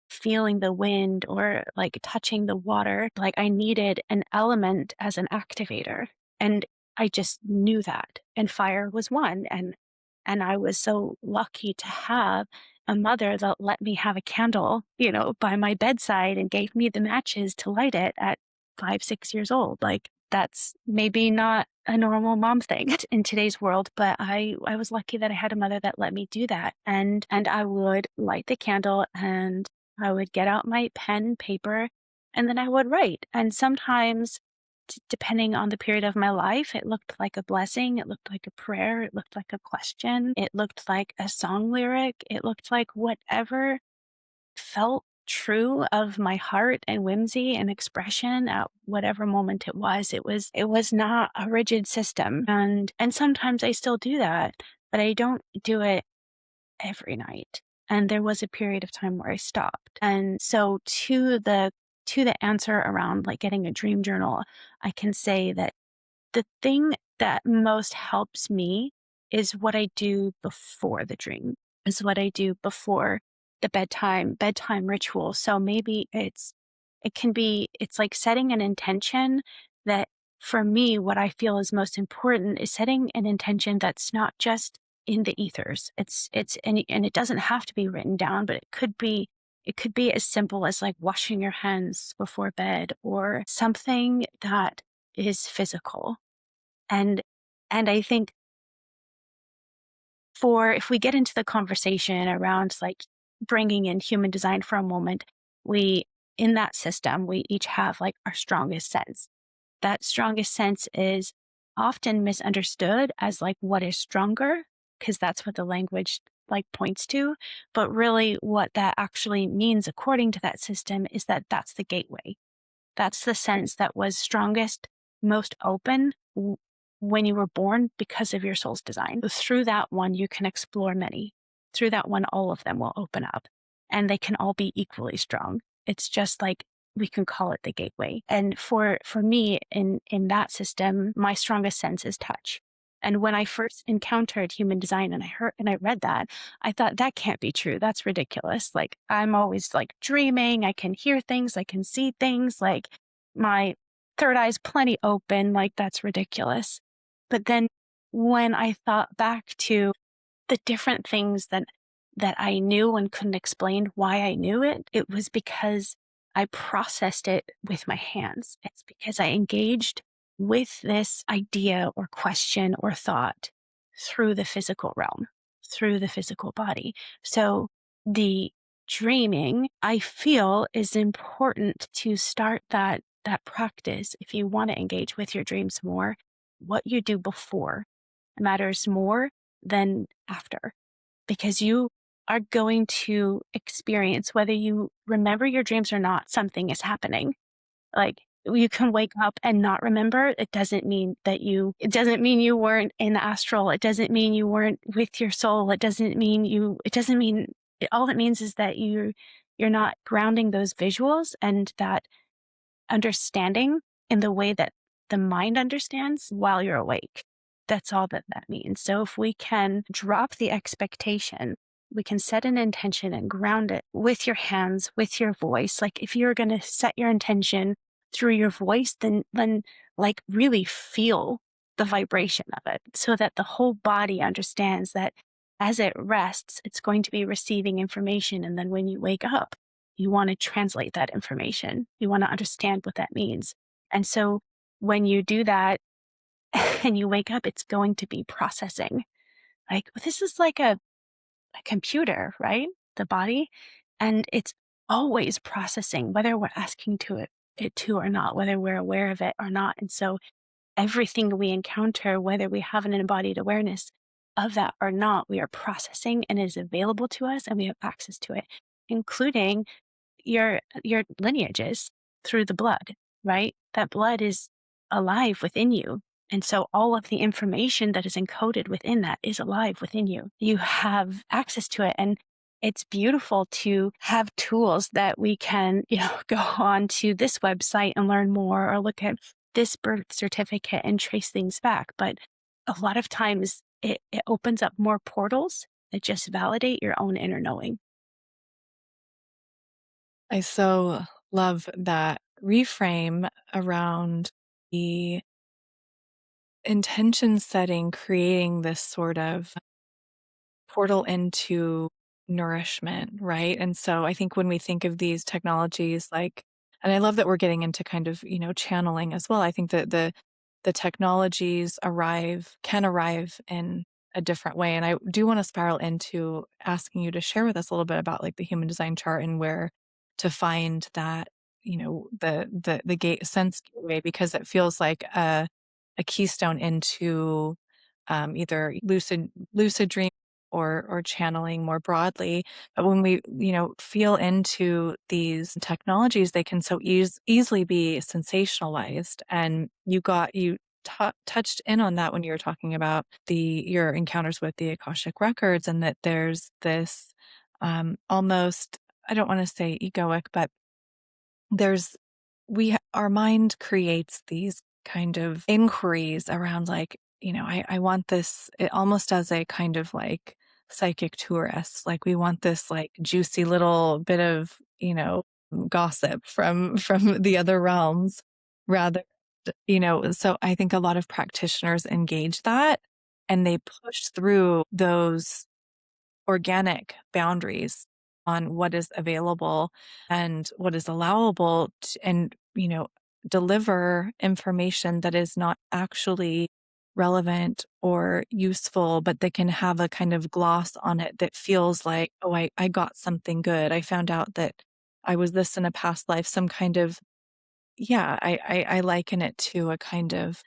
feeling the wind or like touching the water, like I needed an element as an activator. And I just knew that. And fire was one. And I was so lucky to have a mother that let me have a candle, by my bedside and gave me the matches to light it at 5, 6 years old. Like that's maybe not a normal mom thing in today's world, but I was lucky that I had a mother that let me do that. And I would light the candle and I would get out my pen and paper and then I would write. And sometimes depending on the period of my life, it looked like a blessing. It looked like a prayer. It looked like a question. It looked like a song lyric. It looked like whatever felt true of my heart and whimsy and expression at whatever moment it was. It was not a rigid system. And sometimes I still do that, but I don't do it every night. And there was a period of time where I stopped. And so to the answer around like getting a dream journal, I can say that the thing that most helps me is what I do before the dream, is what I do before the bedtime ritual. So maybe it's like setting an intention that, for me, what I feel is most important is setting an intention that's not just in the ethers. And it doesn't have to be written down, but it could be as simple as like washing your hands before bed, or something that is physical. And I think, for if we get into the conversation around like bringing in human design for a moment, we in that system, we each have like our strongest sense. That strongest sense is often misunderstood as like what is stronger, because that's what the language like points to. But really, what that actually means, according to that system, is that that's the gateway. That's the sense that was strongest, most open when you were born because of your soul's design. Through that one, you can explore many. Through that one, all of them will open up, and they can all be equally strong. It's just like, we can call it the gateway. And for me, in that system, my strongest sense is touch. And when I first encountered human design and I read that, I thought, that can't be true. That's ridiculous. Like, I'm always like dreaming. I can hear things. I can see things. Like, my third eye's plenty open. Like, that's ridiculous. But then when I thought back to the different things that I knew and couldn't explain why I knew it, it was because I processed it with my hands. It's because I engaged with this idea or question or thought through the physical realm, through the physical body. So the dreaming, I feel, is important to start that practice. If you want to engage with your dreams more, what you do before matters more than after, because you are going to experience, whether you remember your dreams or not, something is happening. Like, you can wake up and not remember. It doesn't mean it doesn't mean you weren't in the astral. It doesn't mean you weren't with your soul. It doesn't mean all it means is that you're not grounding those visuals and that understanding in the way that the mind understands while you're awake. That's all that means. So if we can drop the expectation, we can set an intention and ground it with your hands, with your voice. Like, if you're going to set your intention through your voice, then like really feel the vibration of it, so that the whole body understands that as it rests, it's going to be receiving information. And then when you wake up, you want to translate that information. You want to understand what that means. And so when you do that and you wake up, it's going to be processing. Like, this is like a computer, right? The body. And it's always processing, whether we're asking it to or not, whether we're aware of it or not. And so everything we encounter, whether we have an embodied awareness of that or not, we are processing, and it is available to us, and we have access to it, including your lineages through the blood, right? That blood is alive within you. And so all of the information that is encoded within that is alive within you. You have access to it. And it's beautiful to have tools that we can, go on to this website and learn more, or look at this birth certificate and trace things back. But a lot of times it opens up more portals that just validate your own inner knowing. I so love that reframe around the intention setting, creating this sort of portal into nourishment, right? And so I think when we think of these technologies, and I love that we're getting into kind of, channeling as well. I think that the technologies can arrive in a different way. And I do want to spiral into asking you to share with us a little bit about like the human design chart and where to find that, the gate sense gateway, because it feels like a keystone into either lucid dream or channeling more broadly. But when we, feel into these technologies, they can so easily be sensationalized. And you touched in on that when you were talking about your encounters with the Akashic Records, and that there's this almost, I don't want to say egoic, but there's our mind creates these kind of inquiries around like, I want this almost as a kind of like psychic tourist. Like we want this like juicy little bit of, gossip from the other realms rather, so I think a lot of practitioners engage that and they push through those organic boundaries on what is available and what is allowable and deliver information that is not actually relevant or useful, but they can have a kind of gloss on it that feels like, oh, I got something good. I found out that I was this in a past life, some kind of, yeah, I liken it to a kind of,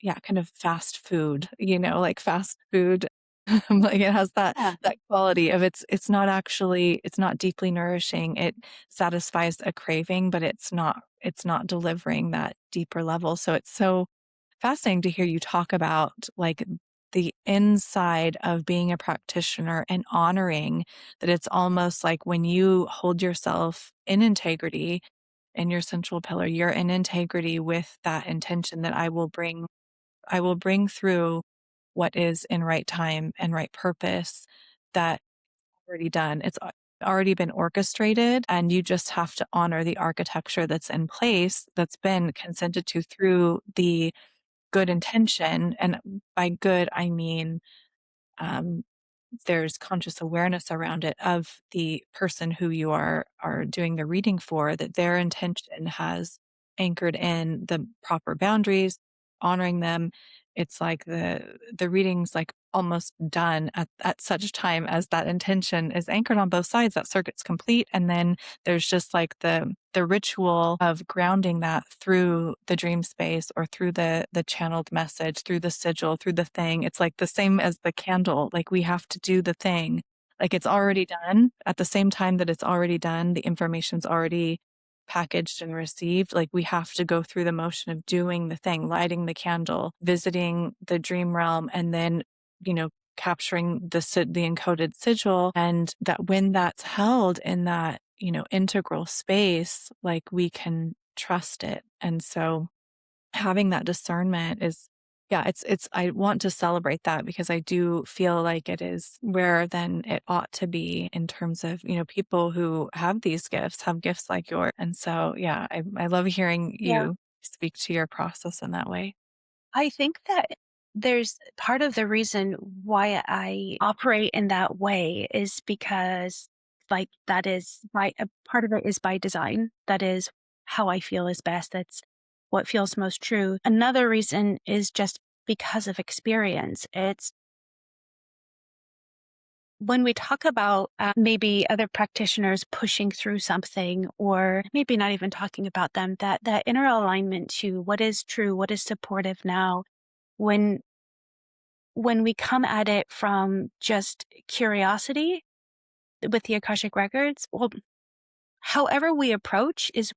yeah, kind of fast food, like fast food. Like it has Yeah. that quality of it's not deeply nourishing. It satisfies a craving, but it's not delivering that deeper level. So it's so fascinating to hear you talk about like the inside of being a practitioner and honoring that it's almost like when you hold yourself in integrity in your central pillar, you're in integrity with that intention that I will bring through what is in right time and right purpose that already done. It's already been orchestrated and you just have to honor the architecture that's in place that's been consented to through the good intention. And by good, I mean, um, there's conscious awareness around it of the person who you are doing the reading for, that their intention has anchored in the proper boundaries, honoring them. It's like the reading's like almost done at such time as that intention is anchored on both sides, that circuit's complete. And then there's just like the ritual of grounding that through the dream space or through the channeled message, through the sigil, through the thing. It's like the same as the candle. Like we have to do the thing. Like it's already done. At the same time that it's already done, the information's already packaged and received. Like we have to go through the motion of doing the thing, lighting the candle, visiting the dream realm, and then, capturing the encoded sigil. And that when that's held in that, integral space, like we can trust it. And so having that discernment is, yeah, I want to celebrate that because I do feel like it is where then it ought to be in terms of, people who have these gifts, have gifts like yours. And so, yeah, I love hearing Yeah. you speak to your process in that way. I think that there's part of the reason why I operate in that way is because, like, that is a part of it is by design. That is how I feel is best. That's what feels most true. Another reason is just because of experience. It's when we talk about maybe other practitioners pushing through something, or maybe not even talking about them, that inner alignment to what is true, what is supportive now. When when we come at it from just curiosity with the Akashic Records, well, however we approach is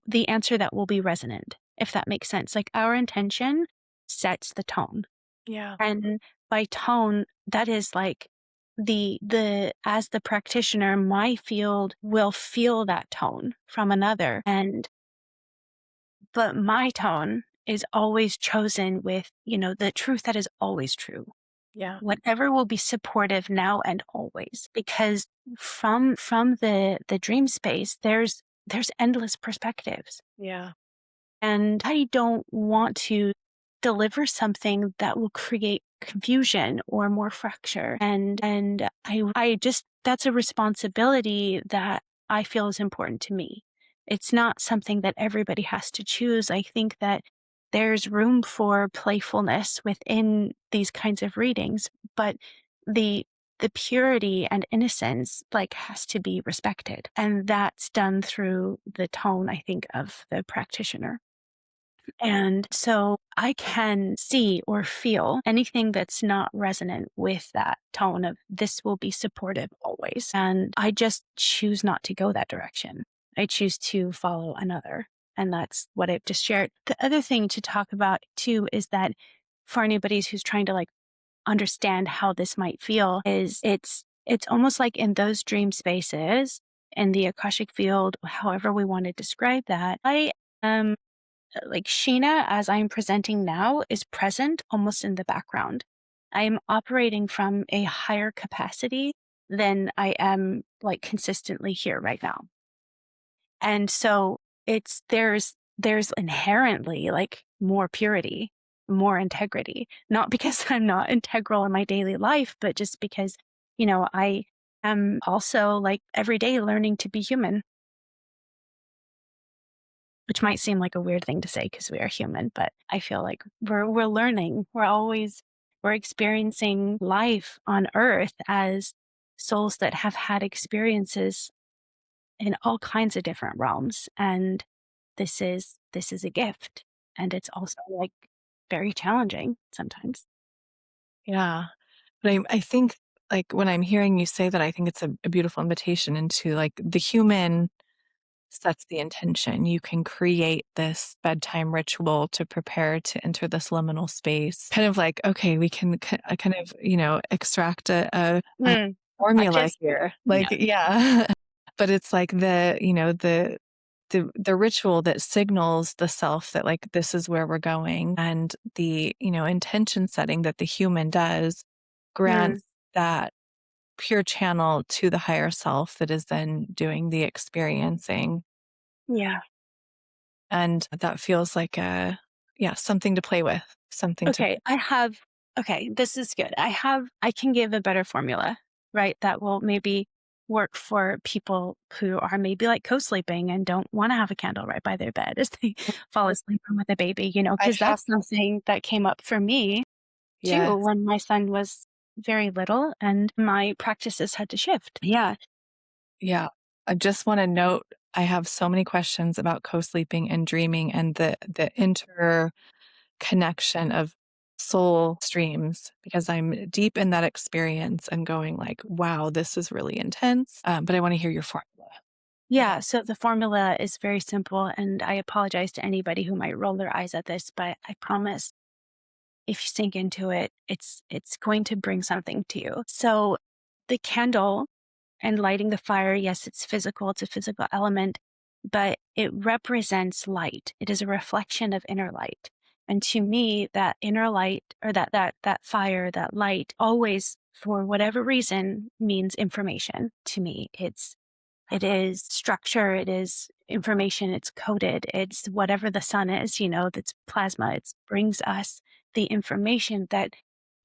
the answer that will be resonant, if that makes sense. Like our intention sets the tone. Yeah. And by tone, that is like the as the practitioner, my field will feel that tone from another. But my tone is always chosen with, the truth that is always true. Yeah. Whatever will be supportive now and always, because from the dream space there's endless perspectives, Yeah. and I don't want to deliver something that will create confusion or more fracture, and I just, that's a responsibility that I feel is important to me. It's not something that everybody has to choose. I think that there's room for playfulness within these kinds of readings, but the the purity and innocence like has to be respected, and that's done through the tone, I think, of the practitioner. And so I can see or feel anything that's not resonant with that tone of this will be supportive always. And I just choose not to go that direction. I choose to follow another. And that's what I've just shared. The other thing to talk about too is that for anybody who's trying to like understand how this might feel, is it's almost like in those dream spaces in the Akashic field, however we want to describe that, I am like Sheena, as I'm presenting now, is present almost in the background. I am operating from a higher capacity than I am like consistently here right now. And so there's inherently like more purity, more integrity, not because I'm not integral in my daily life, but just because, I am also like every day learning to be human, which might seem like a weird thing to say because we are human, but I feel like we're learning. We're experiencing life on earth as souls that have had experiences in all kinds of different realms. And this is a gift. And it's also like very challenging sometimes. Yeah. But I think like when I'm hearing you say that, I think it's a beautiful invitation into like the human sets the intention. You can create this bedtime ritual to prepare to enter this liminal space. Kind of like, okay, we can kind of, extract a Mm, formula touches. here. Like, Yeah. yeah. But it's like the ritual that signals the self that like this is where we're going, and the intention setting that the human does Mm, grants that pure channel to the higher self that is then doing the experiencing. yeah. And that feels like something to play with, something to. Okay. Okay. This is good. I can give a better formula, right? That will maybe work for people who are maybe like co-sleeping and don't want to have a candle right by their bed as they fall asleep with a baby, I because have. that's something that came up for me too Yes. when my son was very little and my practices had to shift. Yeah. Yeah. I just want to note, I have so many questions about co-sleeping and dreaming and the interconnection of soul streams, because I'm deep in that experience and going like, wow, this is really intense. But I want to hear your formula. Yeah. Yeah, so the formula is very simple, and I apologize to anybody who might roll their eyes at this, but I promise if you sink into it, it's going to bring something to you. So the candle and lighting the fire, yes, it's physical, it's a physical element, but it represents light. It is a reflection of inner light. And to me, that inner light or that fire, that light always, for whatever reason, means information to me. It is structure, it is information, it's coded, it's whatever the sun is, that's plasma. It brings us the information that,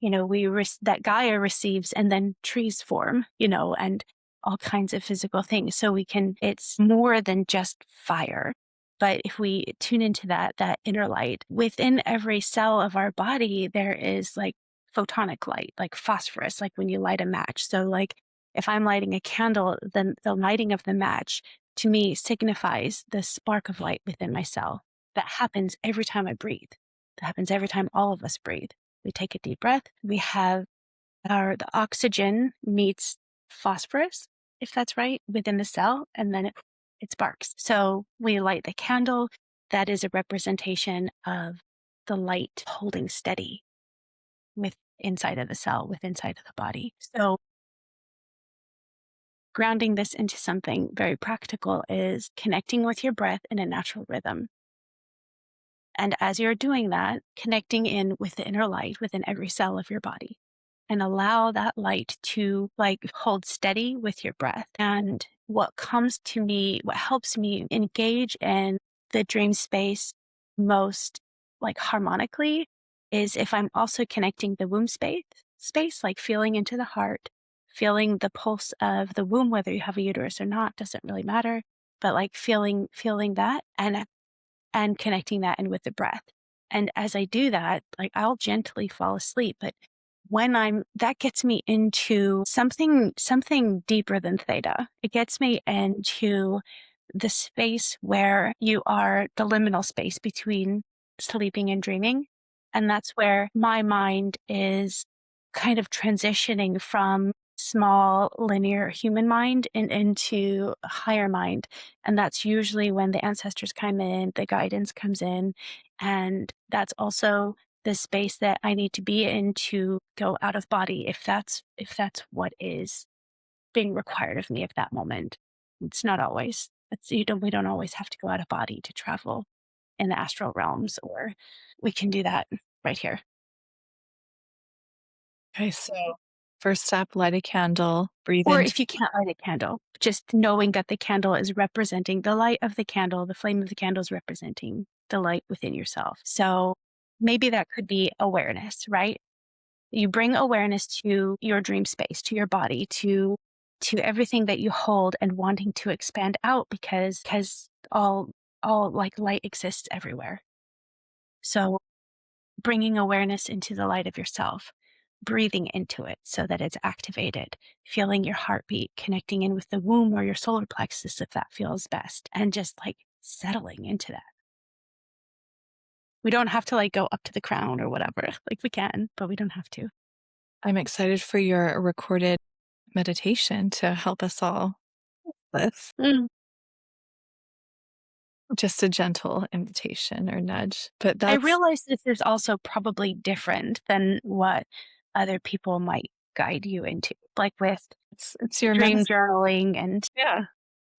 that Gaia receives, and then trees form, and all kinds of physical things. So it's more than just fire. But if we tune into that inner light, within every cell of our body, there is like photonic light, like phosphorus, like when you light a match. So like if I'm lighting a candle, then the lighting of the match to me signifies the spark of light within my cell. That happens every time I breathe. That happens every time all of us breathe. We take a deep breath. We have the oxygen meets phosphorus, if that's right, within the cell, and then it sparks. So we light the candle. That is a representation of the light holding steady with inside of the cell, with inside of the body. So grounding this into something very practical is connecting with your breath in a natural rhythm. And as you're doing that, connecting in with the inner light within every cell of your body, and allow that light to like hold steady with your breath. And what comes to me, what helps me engage in the dream space most like harmonically is if I'm also connecting the womb space, like feeling into the heart, feeling the pulse of the womb, whether you have a uterus or not, doesn't really matter, but like feeling that and connecting that in with the breath. And as I do that, like I'll gently fall asleep. But that gets me into something deeper than theta. It gets me into the space where you are the liminal space between sleeping and dreaming. And that's where my mind is kind of transitioning from small linear human mind into a higher mind. And that's usually when the ancestors come in, the guidance comes in. And that's also the space that I need to be in to go out of body if that's what is being required of me at that moment. It's not always. We don't always have to go out of body to travel. in the astral realms, or we can do that right here. Okay, so first step, light a candle, breathe Or into. if you can't light a candle, just knowing that the candle is representing the light of the candle, the flame of the candle is representing the light within yourself. So maybe that could be awareness, right? You bring awareness to your dream space, to your body, to everything that you hold and wanting to expand out because all like light exists everywhere. So bringing awareness into the light of yourself, breathing into it so that it's activated, feeling your heartbeat, connecting in with the womb or your solar plexus if that feels best, and just like settling into that. We don't have to like go up to the crown or whatever. Like we can, but we don't have to. I'm excited for your recorded meditation to help us all with this. Mm. Just a gentle invitation or nudge. But I that's realize this is also probably different than what other people might guide you into, like with it's your dream medicine. journaling and Yeah.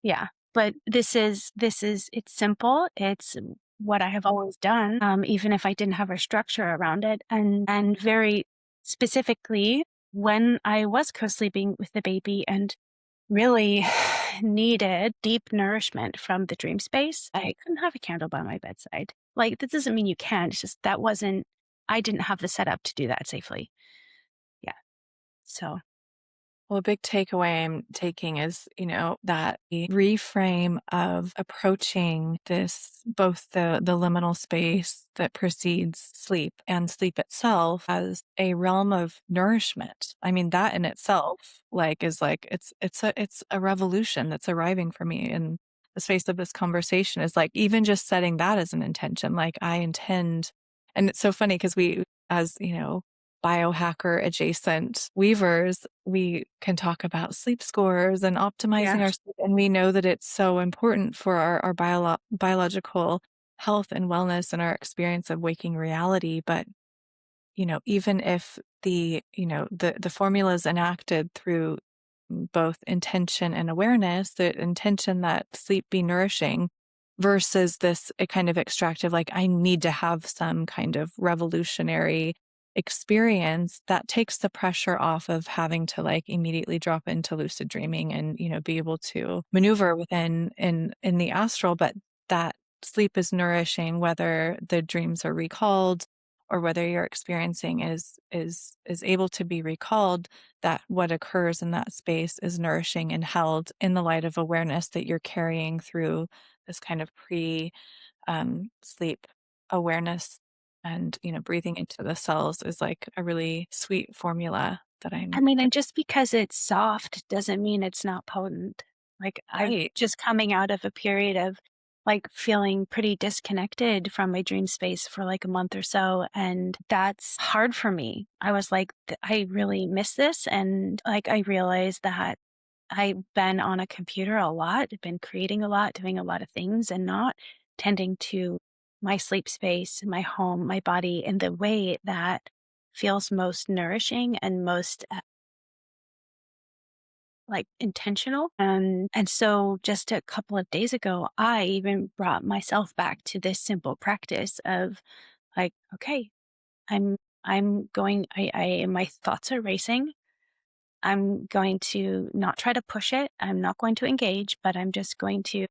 yeah. But this is it's simple. It's what I have always done, even if I didn't have a structure around it. And very specifically, when I was co-sleeping with the baby and really needed deep nourishment from the dream space, I couldn't have a candle by my bedside. Like that doesn't mean you can't. It's just that wasn't. I didn't have the setup to do that safely. Yeah. So Well, a big takeaway I'm taking is, that the reframe of approaching this, both the liminal space that precedes sleep and sleep itself as a realm of nourishment. I mean, that in itself, is it's a revolution that's arriving for me in the space of this conversation is like, even just setting that as an intention, like I intend, and it's so funny because we, as biohacker adjacent weavers, we can talk about sleep scores and yeah. optimizing our sleep. And we know that it's so important for our biological health and wellness and our experience of waking reality. But, even if the formula is enacted through both intention and awareness, the intention that sleep be nourishing versus this a kind of extractive, like I need to have some kind of revolutionary experience that takes the pressure off of having to like immediately drop into lucid dreaming and be able to maneuver within in the astral, but that sleep is nourishing whether the dreams are recalled or whether your experiencing is able to be recalled, that what occurs in that space is nourishing and held in the light of awareness that you're carrying through this kind of pre sleep awareness. And breathing into the cells is like a really sweet formula that I I'm mean, and just because it's soft doesn't mean it's not potent. Like I've right. just coming out of a period of like feeling pretty disconnected from my dream space for like a month or so. And that's hard for me. I was like, I really miss this. And like, I realized that I've been on a computer a lot, been creating a lot, doing a lot of things and not tending to my sleep space, my home, my body in the way that feels most nourishing and most like intentional. And so just a couple of days ago, I even brought myself back to this simple practice of like, okay, I'm I'm going I my thoughts are racing. I'm going to not try to push it. I'm not going to engage, but I'm just going to,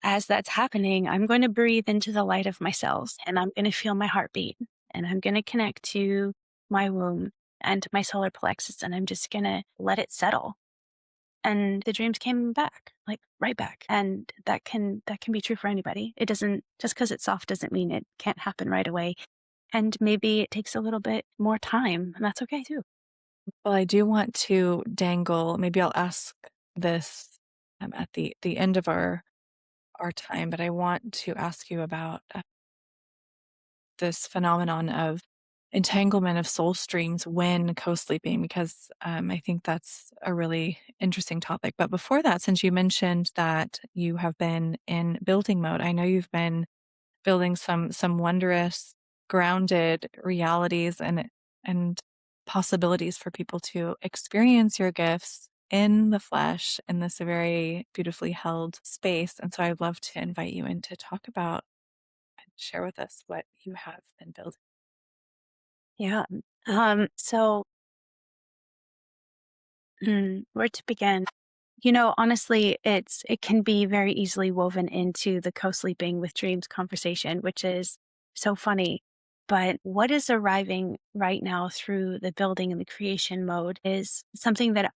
as that's happening, I'm going to breathe into the light of my cells and I'm going to feel my heartbeat and I'm going to connect to my womb and my solar plexus and I'm just going to let it settle. And the dreams came back, like right back. And that can be true for anybody. It doesn't, just because it's soft doesn't mean it can't happen right away. And maybe it takes a little bit more time and that's okay too. Well, I do want to dangle, maybe I'll ask this at the end of our time, but I want to ask you about this phenomenon of entanglement of soul streams when co-sleeping, because I think that's a really interesting topic. But before that, since you mentioned that you have been in building mode, I know you've been building some wondrous, grounded realities and possibilities for people to experience your gifts in the flesh in this very beautifully held space. And so I'd love to invite you in to talk about share with us what you have been building. Yeah. So where to begin? Honestly, it can be very easily woven into the co-sleeping with dreams conversation, which is so funny. But what is arriving right now through the building and the creation mode is something that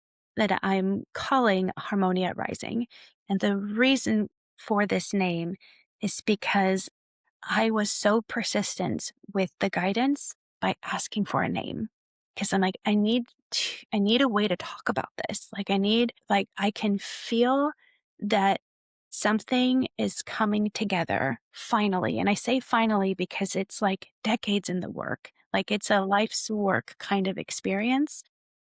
I'm calling Harmonia Rising. And the reason for this name is because I was so persistent with the guidance by asking for a name. Because I'm like, I need a way to talk about this. I can feel that something is coming together finally. And I say finally because it's like decades in the work. Like it's a life's work kind of experience,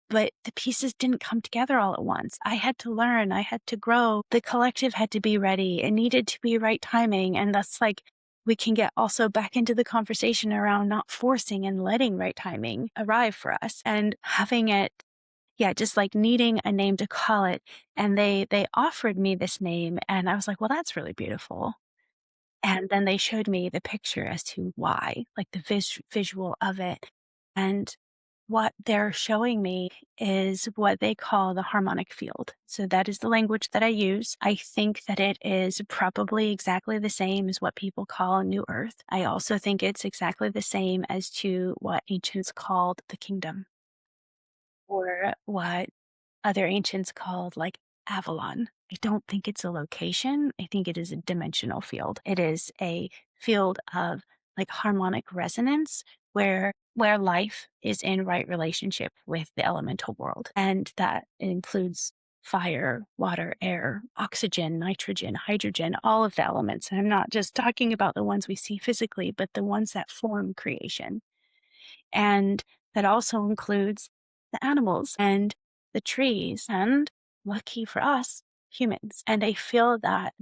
but the pieces didn't come together all at once. I had to learn, I had to grow. The collective had to be ready. It needed to be right timing. And that's like, we can get also back into the conversation around not forcing and letting right timing arrive for us and having it, yeah, just like needing a name to call it. And they offered me this name and I was like, well, that's really beautiful. And then they showed me the picture as to why, like the visual of it. And what they're showing me is what they call the harmonic field. So that is the language that I use. I think that it is probably exactly the same as what people call New Earth. I also think it's exactly the same as to what ancients called the kingdom or what other ancients called like Avalon. I don't think it's a location. I think it is a dimensional field. It is a field of like harmonic resonance where life is in right relationship with the elemental world. And that includes fire, water, air, oxygen, nitrogen, hydrogen, all of the elements. And I'm not just talking about the ones we see physically, but the ones that form creation. And that also includes the animals and the trees and, lucky for us, humans. And I feel that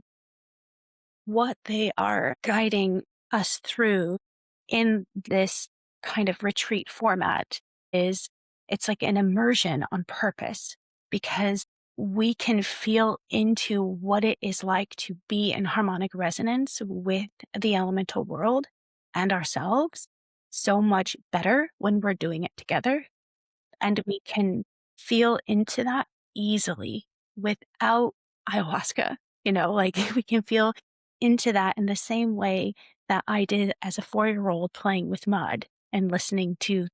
what they are guiding us through in this kind of retreat format is it's like an immersion on purpose because we can feel into what it is like to be in harmonic resonance with the elemental world and ourselves so much better when we're doing it together. And we can feel into that easily without ayahuasca, like we can feel into that in the same way that I did as a 4-year-old playing with mud and listening to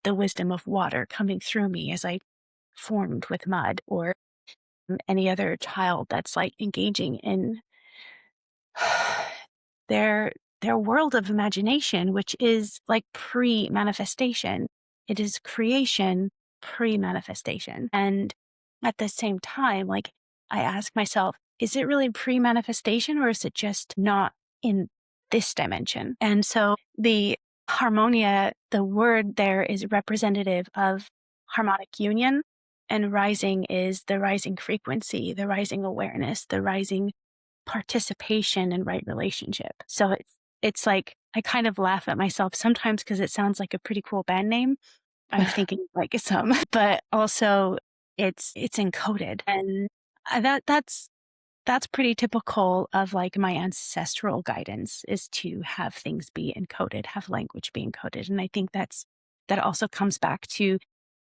the wisdom of water coming through me as I formed with mud or any other child that's like engaging in their their world of imagination, which is like pre-manifestation. It is creation pre-manifestation. And at the same time, like I ask myself, is it really pre-manifestation or is it just not in this dimension? And so the harmonia, the word there is representative of harmonic union, and rising is the rising frequency, the rising awareness, the rising participation in right relationship. So it's like I kind of laugh at myself sometimes because it sounds like a pretty cool band name. I'm thinking like some, but also it's encoded, and that's pretty typical of like my ancestral guidance is to have things be encoded, have language be encoded, and I think that also comes back to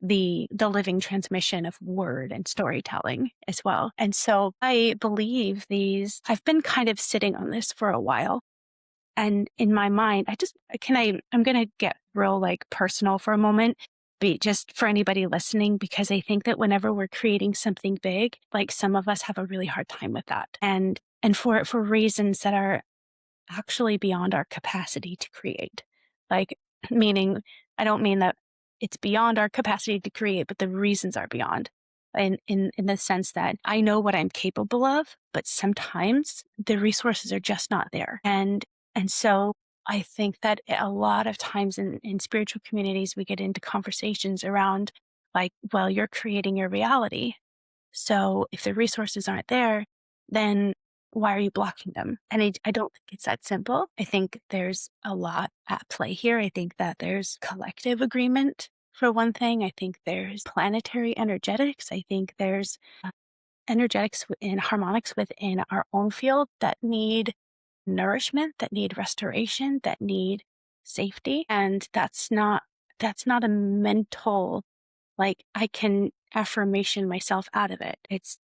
the living transmission of word and storytelling as well. And so I believe I've been kind of sitting on this for a while. And in my mind, I'm going to get real like personal for a moment, be just for anybody listening, because I think that whenever we're creating something big, like some of us have a really hard time with that. And for reasons that are actually beyond our capacity to create. Like, meaning, I don't mean that it's beyond our capacity to create, but the reasons are beyond. In the sense that I know what I'm capable of, but sometimes the resources are just not there. And so I think that a lot of times in spiritual communities, we get into conversations around like, well, you're creating your reality. So if the resources aren't there, then why are you blocking them? And I don't think it's that simple. I think there's a lot at play here. I think that there's collective agreement for one thing. I think there's planetary energetics. I think there's energetics and harmonics within our own field that need nourishment, that need restoration, that need safety. And that's not a mental, like, I can affirmation myself out of it. It's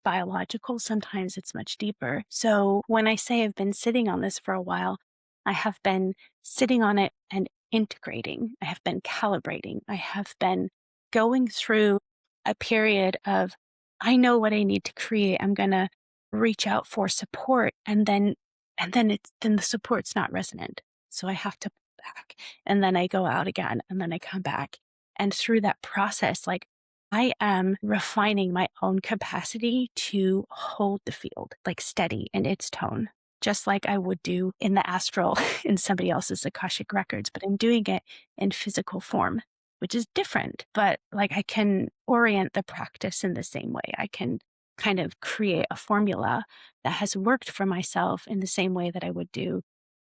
biological. Sometimes it's much deeper. So when I say I've been sitting on this for a while, I have been sitting on it and integrating. I have been calibrating. I have been going through a period of, I know what I need to create. I'm gonna reach out for support, and then the support's not resonant. So I have to pull back. And then I go out again, and then I come back. And through that process, like, I am refining my own capacity to hold the field, like, steady in its tone, just like I would do in the astral in somebody else's Akashic Records, but I'm doing it in physical form, which is different. But like, I can orient the practice in the same way. I can kind of create a formula that has worked for myself in the same way that I would do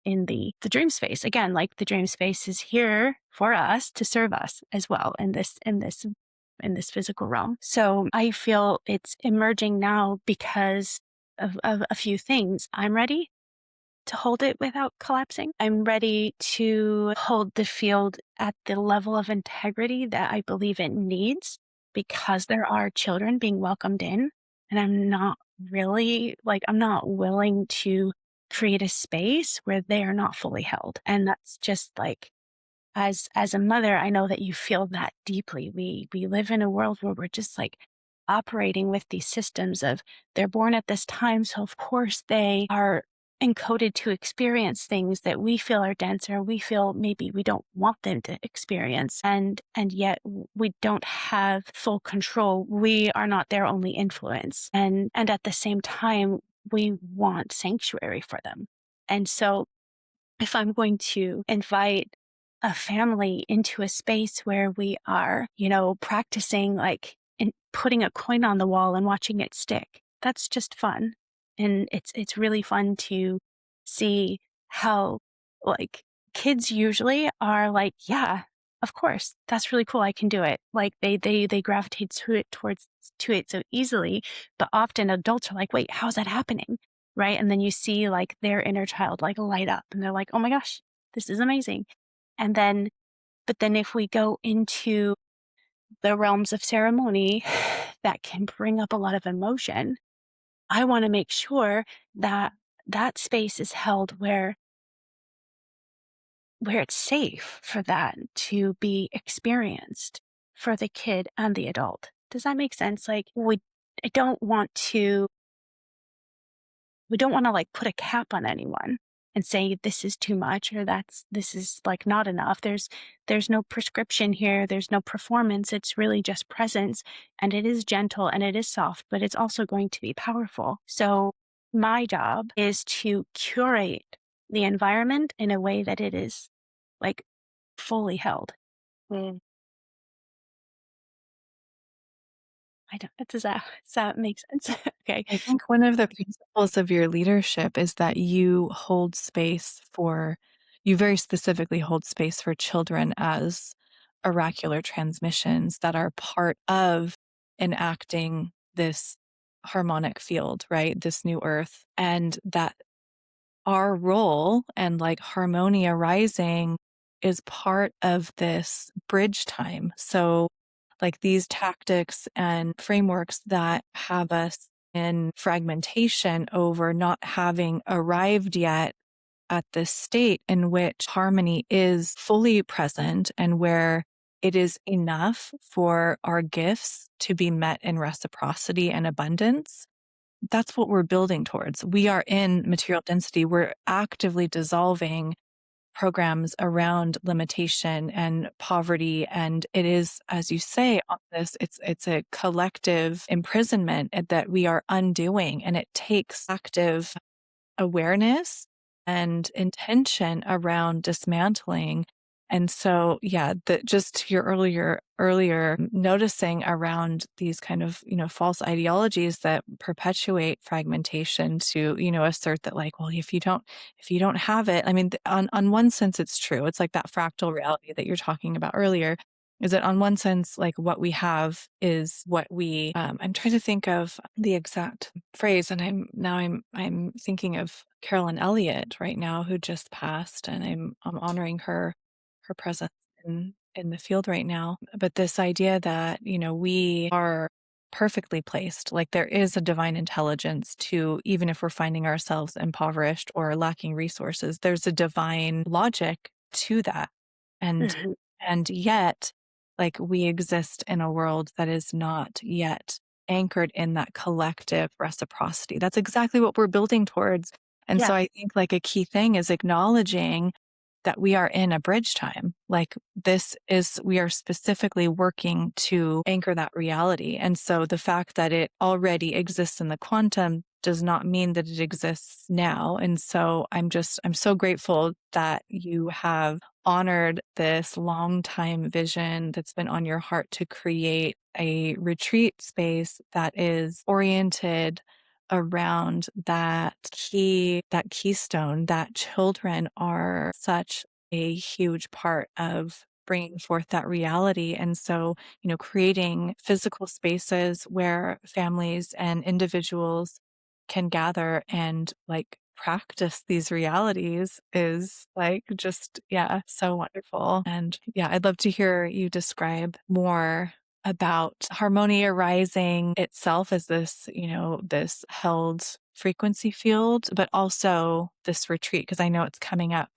in the dream space. Again, like, the dream space is here for us to serve us as well in this physical realm. So I feel it's emerging now because of a few things. I'm ready to hold it without collapsing. I'm ready to hold the field at the level of integrity that I believe it needs, because there are children being welcomed in. And I'm not really, like, I'm not willing to create a space where they are not fully held. And that's just like, as a mother, I know that you feel that deeply. We live in a world where we're just like operating with these systems of, they're born at this time, so of course they are encoded to experience things that we feel are denser, we feel maybe we don't want them to experience, and yet we don't have full control. We are not their only influence, and at the same time we want sanctuary for them. And so if I'm going to invite a family into a space where we are, practicing, like, and putting a coin on the wall and watching it stick, that's just fun. And it's really fun to see how, like, kids usually are like, yeah, of course, that's really cool. I can do it. Like, they gravitate to it so easily, but often adults are like, wait, how's that happening? Right. And then you see, like, their inner child, like, light up, and they're like, oh my gosh, this is amazing. And then, but then if we go into the realms of ceremony that can bring up a lot of emotion, I want to make sure that that space is held where it's safe for that to be experienced for the kid and the adult. Does that make sense? Like, I don't want to we don't want to, like, put a cap on anyone and say this is too much, or this is, like, not enough. There's no prescription here. There's no performance. It's really just presence, and it is gentle and it is soft, but it's also going to be powerful. So my job is to curate the environment in a way that it is, like, fully held. Mm. I don't, does that make sense? Okay. I think one of the principles of your leadership is that you very specifically hold space for children as oracular transmissions that are part of enacting this harmonic field, right? This new earth. And that our role and, like, harmonia rising is part of this bridge time. So, like, these tactics and frameworks that have us in fragmentation over not having arrived yet at this state in which harmony is fully present and where it is enough for our gifts to be met in reciprocity and abundance. That's what we're building towards. We are in material density. We're actively dissolving programs around limitation and poverty. And it is, as you say, on this, it's a collective imprisonment that we are undoing. And it takes active awareness and intention around dismantling. And so, yeah, just to your earlier noticing around these kind of, false ideologies that perpetuate fragmentation to, assert that, like, well, if you don't have it, I mean, on one sense, it's true. It's like that fractal reality that you're talking about earlier. Is it on one sense, like what we have is what we, I'm trying to think of the exact phrase, and I'm thinking of Carolyn Elliott right now, who just passed, and I'm honoring her presence in the field right now. But this idea that, we are perfectly placed, like there is a divine intelligence to, even if we're finding ourselves impoverished or lacking resources, there's a divine logic to that. And Mhm. and yet, like, we exist in a world that is not yet anchored in that collective reciprocity. That's exactly what we're building towards. And so Yeah. I think like a key thing is acknowledging that we are in a bridge time. Like we are specifically working to anchor that reality. And so the fact that it already exists in the quantum does not mean that it exists now. And so I'm so grateful that you have honored this long time vision that's been on your heart to create a retreat space that is oriented around that keystone, that children are such a huge part of bringing forth that reality. And so, creating physical spaces where families and individuals can gather and like practice these realities is like just, yeah, so wonderful. And yeah, I'd love to hear you describe more about Harmonia Rising itself as this, this held frequency field, but also this retreat, because I know it's coming up.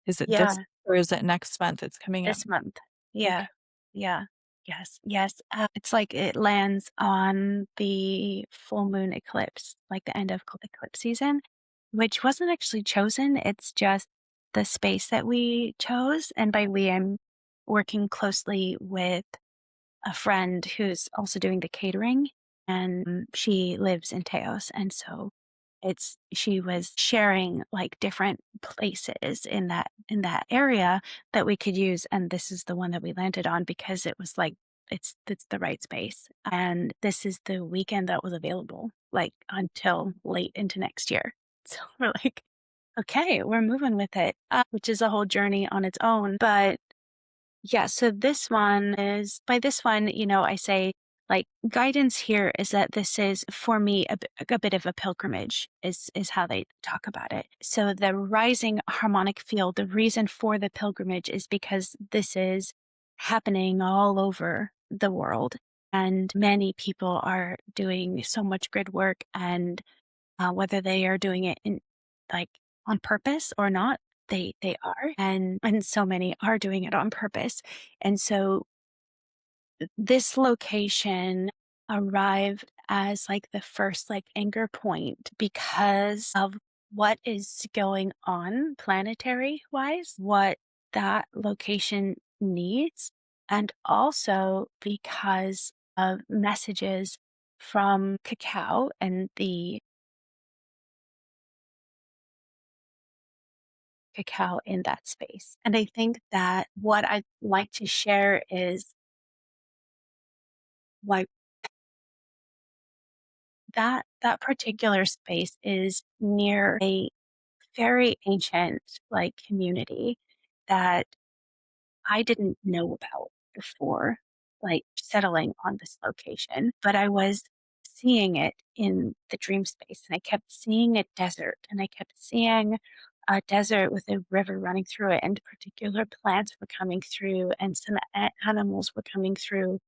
Is it this Yeah. or is it next month it's coming up? This month. Okay. Yeah. Yeah. Yes. Yes. It's like it lands on the full moon eclipse, like the end of eclipse season, which wasn't actually chosen. It's just the space that we chose. And by we, I'm working closely with a friend who's also doing the catering, and she lives in Teos. And so she was sharing like different places in that area that we could use. And this is the one that we landed on because it was like, it's the right space. And this is the weekend that was available, like until late into next year. So we're like, okay, we're moving with it, which is a whole journey on its own. But yeah, so this one is by this one, I say like guidance here is that this is for me a bit of a pilgrimage is how they talk about it. So the rising harmonic field, the reason for the pilgrimage is because this is happening all over the world, and many people are doing so much good work, and whether they are doing it in like on purpose or not, they are, and so many are doing it on purpose. And so this location arrived as like the first like anchor point because of what is going on planetary wise, what that location needs, and also because of messages from cacao and the cacao in that space. And I think that what I'd like to share is why that particular space is near a very ancient like community that I didn't know about before, like settling on this location, but I was seeing it in the dream space, and I kept seeing a desert, and I kept seeing a desert with a river running through it, and particular plants were coming through, and some animals were coming through,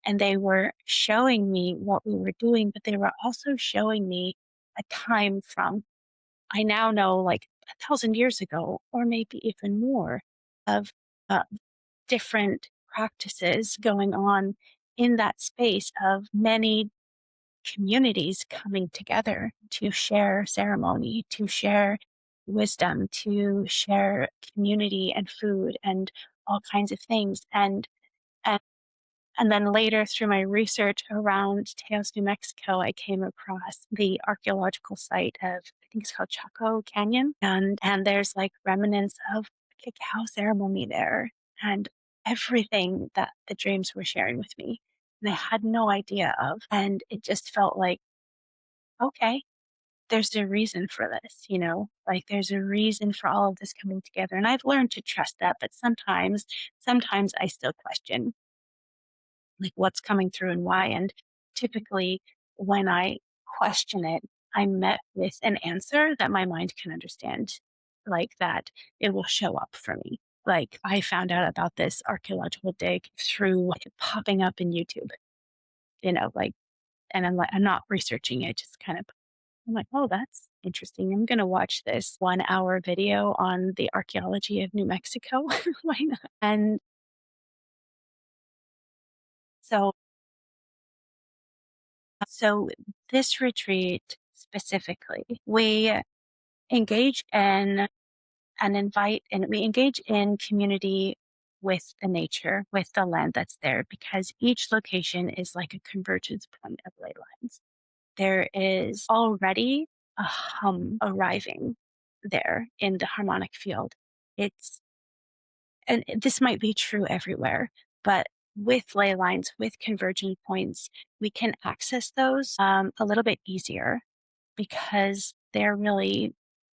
and they were showing me what we were doing, but they were also showing me a time from, I now know, like 1,000 years ago, or maybe even more, of uh, different practices going on in that space of many communities coming together to share ceremony, to share wisdom, to share community and food and all kinds of things. And and then later, through my research around Taos, New Mexico, I came across the archaeological site of, I think it's called Chaco Canyon. And there's like remnants of cacao ceremony there and everything that the dreams were sharing with me. And I had no idea of. And it just felt like, okay, there's a reason for this, like there's a reason for all of this coming together. And I've learned to trust that, but sometimes I still question. like what's coming through and why. And typically, when I question it, I'm met with an answer that my mind can understand, like that it will show up for me. Like I found out about this archaeological dig through like, popping up in YouTube, like, and I'm like, I'm not researching it, just kind of, I'm like, oh, that's interesting. I'm going to watch this 1 hour video on the archaeology of New Mexico. Why not? And so, so this retreat specifically, we engage in and invite, and we engage in community with the nature, with the land that's there, because each location is like a convergence point of ley lines. There is already a hum arriving there in the harmonic field. It's, and this might be true everywhere, but with ley lines, with converging points, we can access those a little bit easier because they're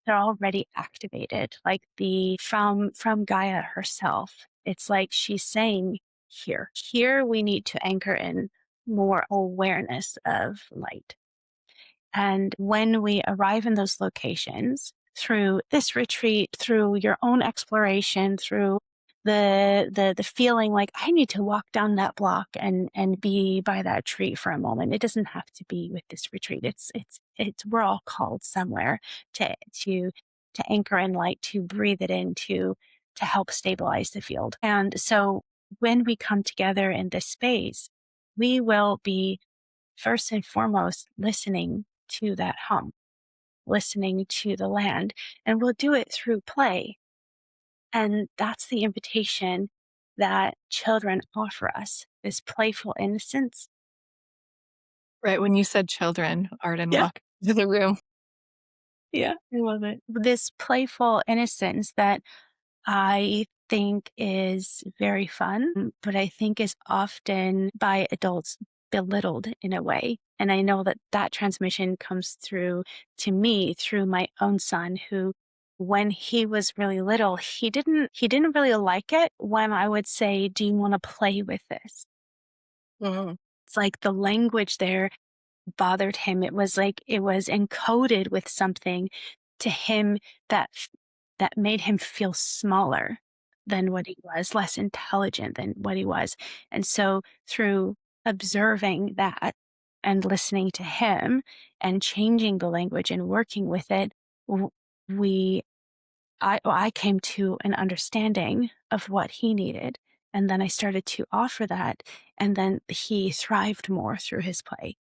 already activated. Like the from Gaia herself, it's like she's saying, here we need to anchor in more awareness of light. And when we arrive in those locations through this retreat, through your own exploration, through the feeling like I need to walk down that block and be by that tree for a moment. It doesn't have to be with this retreat. It's we're all called somewhere to to anchor in light, to breathe it in, to help stabilize the field. And so when we come together in this space, we will be first and foremost listening to that hum, listening to the land, and we'll do it through play. And that's the invitation that children offer us, this playful innocence. Right when you said children, Arden Yeah. walked into the room. Yeah, I love it. This playful innocence that I think is very fun, but I think is often by adults belittled in a way. And I know that that transmission comes through to me through my own son who when he was really little, he didn't really like it when I would say, "Do you want to play with this?" Mhm. It's like the language there bothered him. It was like it was encoded with something to him that that made him feel smaller than what he was, less intelligent than what he was. And so through observing that and listening to him and changing the language and working with it, we I came to an understanding of what he needed. And then I started to offer that. And then he thrived more through his play.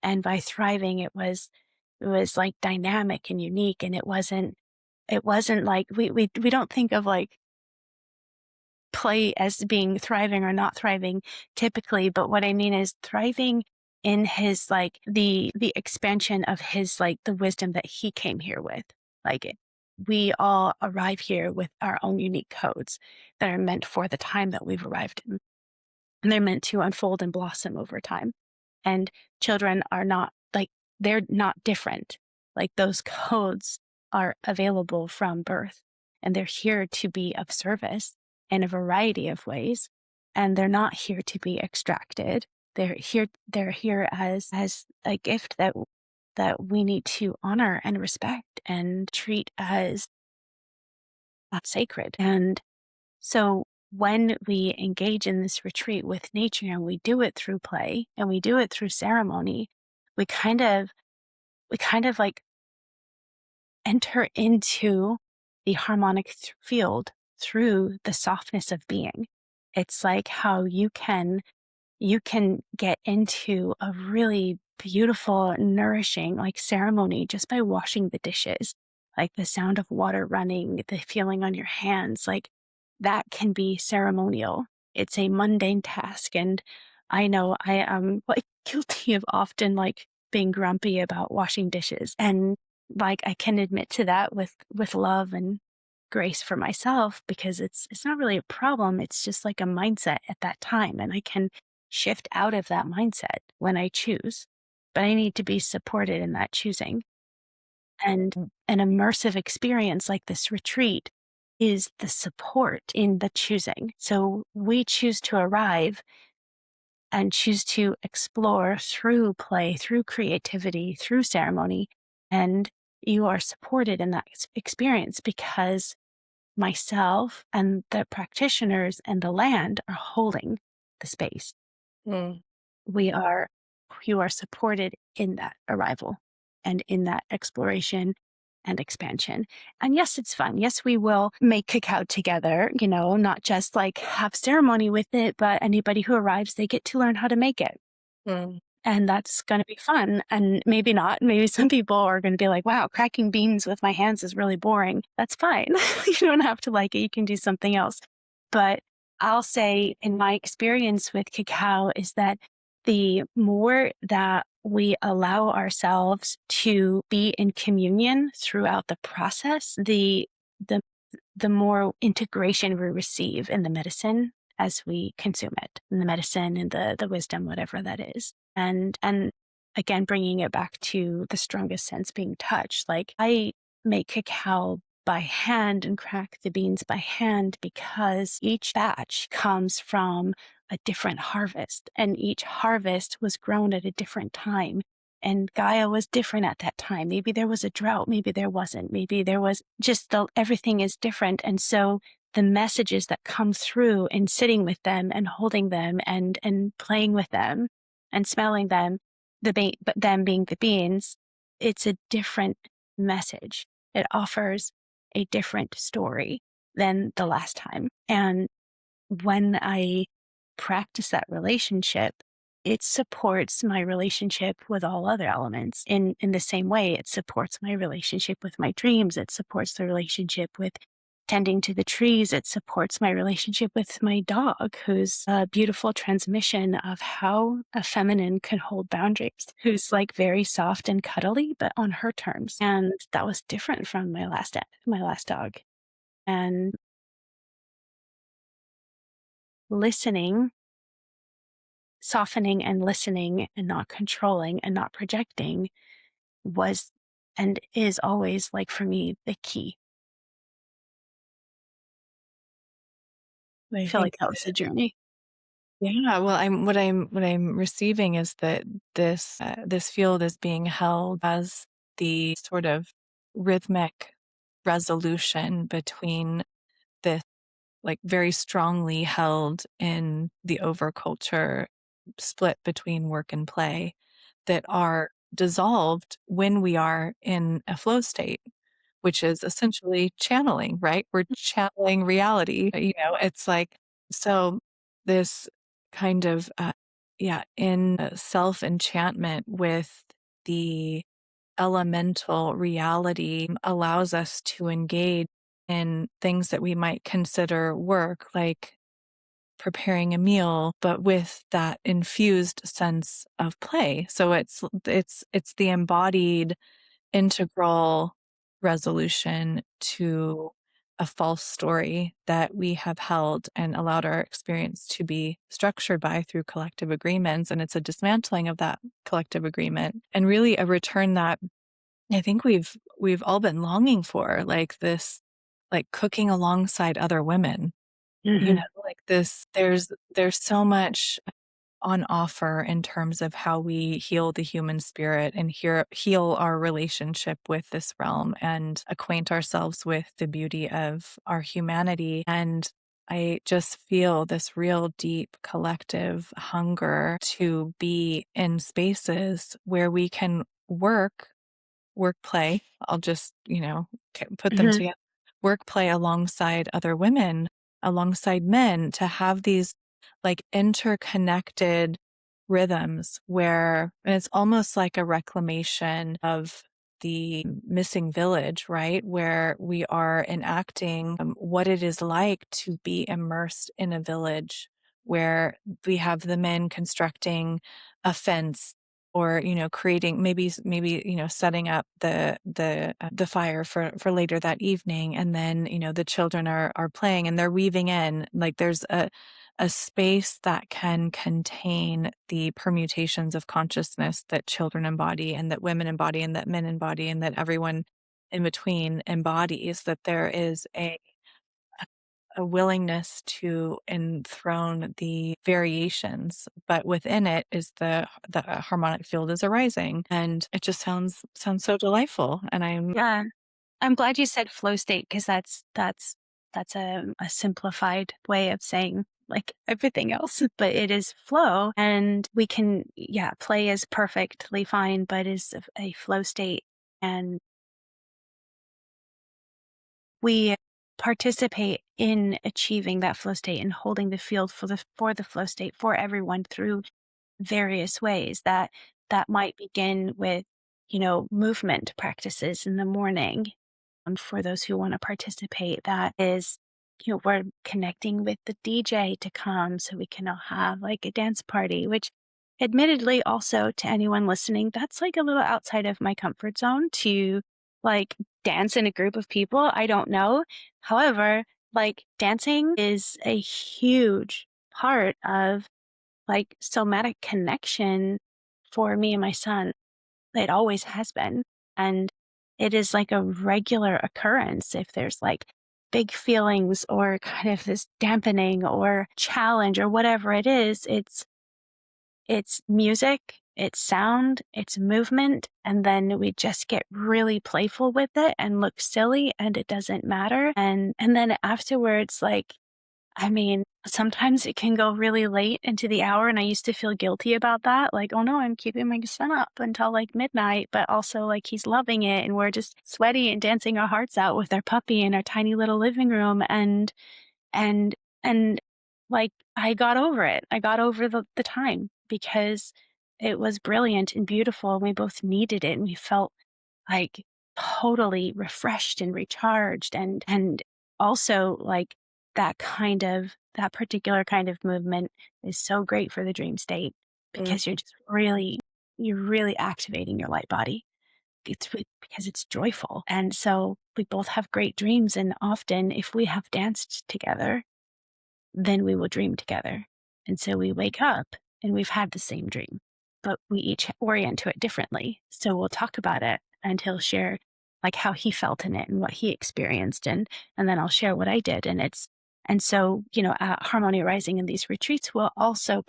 And by thriving, it was like dynamic and unique. And it wasn't like we don't think of like play as being thriving or not thriving typically, but what I mean is thriving in his like the expansion of his like the wisdom that he came here with. Like we all arrive here with our own unique codes that are meant for the time that we've arrived in. And they're meant to unfold and blossom over time. And children are not like they're not different. Like those codes are available from birth and they're here to be of service in a variety of ways. And they're not here to be extracted. They're here as a gift that we need to honor and respect and treat as sacred. And so when we engage in this retreat with nature and we do it through play and we do it through ceremony, we kind of like enter into the harmonic field through the softness of being. It's like how you can get into a really beautiful, nourishing like ceremony just by washing the dishes, like the sound of water running, the feeling on your hands, like that can be ceremonial. It's a mundane task. And I know I am like guilty of often like being grumpy about washing dishes. And like I can admit to that with love and grace for myself because it's not really a problem. It's just like a mindset at that time. And I can shift out of that mindset when I choose, but I need to be supported in that choosing. And an immersive experience like this retreat is the support in the choosing. So we choose to arrive and choose to explore through play, through creativity, through ceremony. And you are supported in that experience because myself and the practitioners and the land are holding the space. Mm. We are, you are supported in that arrival and in that exploration and expansion. And yes, it's fun. Yes, we will make cacao together, not just like have ceremony with it, but anybody who arrives, they get to learn how to make it. Mm. And that's going to be fun. And maybe not. Maybe some people are going to be like, wow, cracking beans with my hands is really boring. That's fine. You don't have to like it. You can do something else. But I'll say, in my experience with cacao, is that the more that we allow ourselves to be in communion throughout the process, the the more integration we receive in the medicine as we consume it, in the medicine and the wisdom, whatever that is. And again, bringing it back to the strongest sense being touch. Like, I make cacao by hand and crack the beans by hand because each batch comes from a different harvest, and each harvest was grown at a different time. And Gaia was different at that time. Maybe there was a drought, maybe there wasn't, maybe there was just everything is different. And so the messages that come through and sitting with them and holding them and playing with them and smelling them, but them being the beans, it's a different message. It offers a different story than the last time. And when I practice that relationship, it supports my relationship with all other elements in the same way. It supports my relationship with my dreams. It supports the relationship with tending to the trees. It supports my relationship with my dog, who's a beautiful transmission of how a feminine can hold boundaries, who's like very soft and cuddly, but on her terms. And that was different from my last dog. And listening, softening and listening and not controlling and not projecting was and is always, like, for me, the key. I I feel like think that was the journey. yeah, well, what I'm receiving is that this field is being held as the sort of rhythmic resolution between this, like, very strongly held in the overculture split between work and play that are dissolved when we are in a flow state, which is essentially channeling, right? We're channeling reality. It's like, so this kind of, yeah, in self enchantment with the elemental reality allows us to engage in things that we might consider work, like preparing a meal, but with that infused sense of play. So it's the embodied integral resolution to a false story that we have held and allowed our experience to be structured by through collective agreements. And it's a dismantling of that collective agreement and really a return that I think we've all been longing for, like this, like cooking alongside other women, Mhm. like this, there's so much on offer in terms of how we heal the human spirit and heal our relationship with this realm and acquaint ourselves with the beauty of our humanity. And I just feel this real deep collective hunger to be in spaces where we can work play. I'll just, put them Mhm. together. Work play alongside other women, alongside men, to have these like interconnected rhythms and it's almost like a reclamation of the missing village, right? Where we are enacting what it is like to be immersed in a village where we have the men constructing a fence or creating maybe setting up the fire for later that evening, and then the children are playing and they're weaving in, like there's a space that can contain the permutations of consciousness that children embody and that women embody and that men embody and that everyone in between embodies, that there is a willingness to enthrone the variations, but within it is the harmonic field is arising, and it just sounds so delightful. And Yeah. I'm glad you said flow state because that's a simplified way of saying like everything else, but it is flow, and we can, yeah, play is perfectly fine, but is a flow state, and we participate in achieving that flow state and holding the field for the flow state for everyone through various ways that might begin with, movement practices in the morning. For those who want to participate, that is, we're connecting with the DJ to come so we can all have like a dance party, which admittedly also to anyone listening, that's like a little outside of my comfort zone to like dance in a group of people I don't know. However, like dancing is a huge part of like somatic connection for me and my son. It always has been. And it is like a regular occurrence if there's like big feelings or kind of this dampening or challenge or whatever it is. It's music, it's sound, it's movement, and then we just get really playful with it and look silly and it doesn't matter. And then afterwards, like, I mean, sometimes it can go really late into the hour, and I used to feel guilty about that. Like, oh no, I'm keeping my son up until like midnight, but also like he's loving it, and we're just sweaty and dancing our hearts out with our puppy in our tiny little living room. And and like I got over it. I got over the time because it was brilliant and beautiful, and we both needed it, and we felt like totally refreshed and recharged, and also like that particular kind of movement is so great for the dream state Mm. because you're really activating your light body. Because it's joyful, and so we both have great dreams, and often if we have danced together, then we will dream together. And so we wake up and we've had the same dream, but we each orient to it differently. So we'll talk about it and he'll share like how he felt in it and what he experienced, and then I'll share what I did. And so, at Harmony Rising in these retreats, we'll also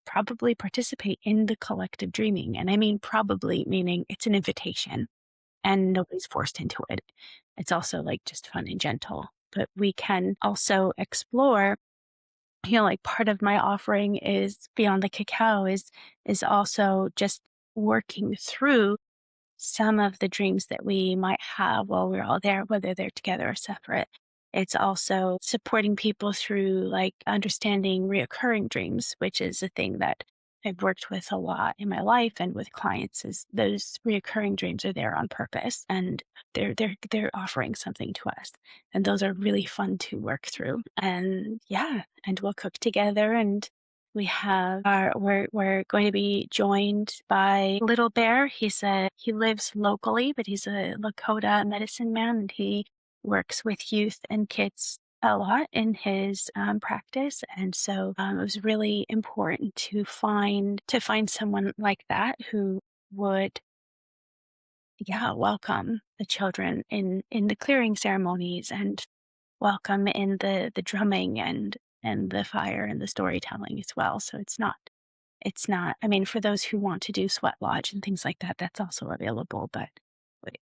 probably participate in the collective dreaming. And I mean probably meaning it's an invitation and nobody's forced into it. It's also like just fun and gentle. But we can also explore, like part of my offering is beyond the cacao is also just working through some of the dreams that we might have while we're all there, whether they're together or separate. It's also supporting people through like understanding reoccurring dreams, which is a thing that I've worked with a lot in my life and with clients, is those reoccurring dreams are there on purpose and they're offering something to us. And those are really fun to work through. And yeah, and we'll cook together, and we're going to be joined by Little Bear. He lives locally, but he's a Lakota medicine man, and he works with youth and kids a lot in his practice. And so it was really important to find someone like that who would, yeah, welcome the children in the clearing ceremonies, and welcome in the drumming and the fire and the storytelling as well. So it's not, I mean, for those who want to do sweat lodge and things like that, that's also available. But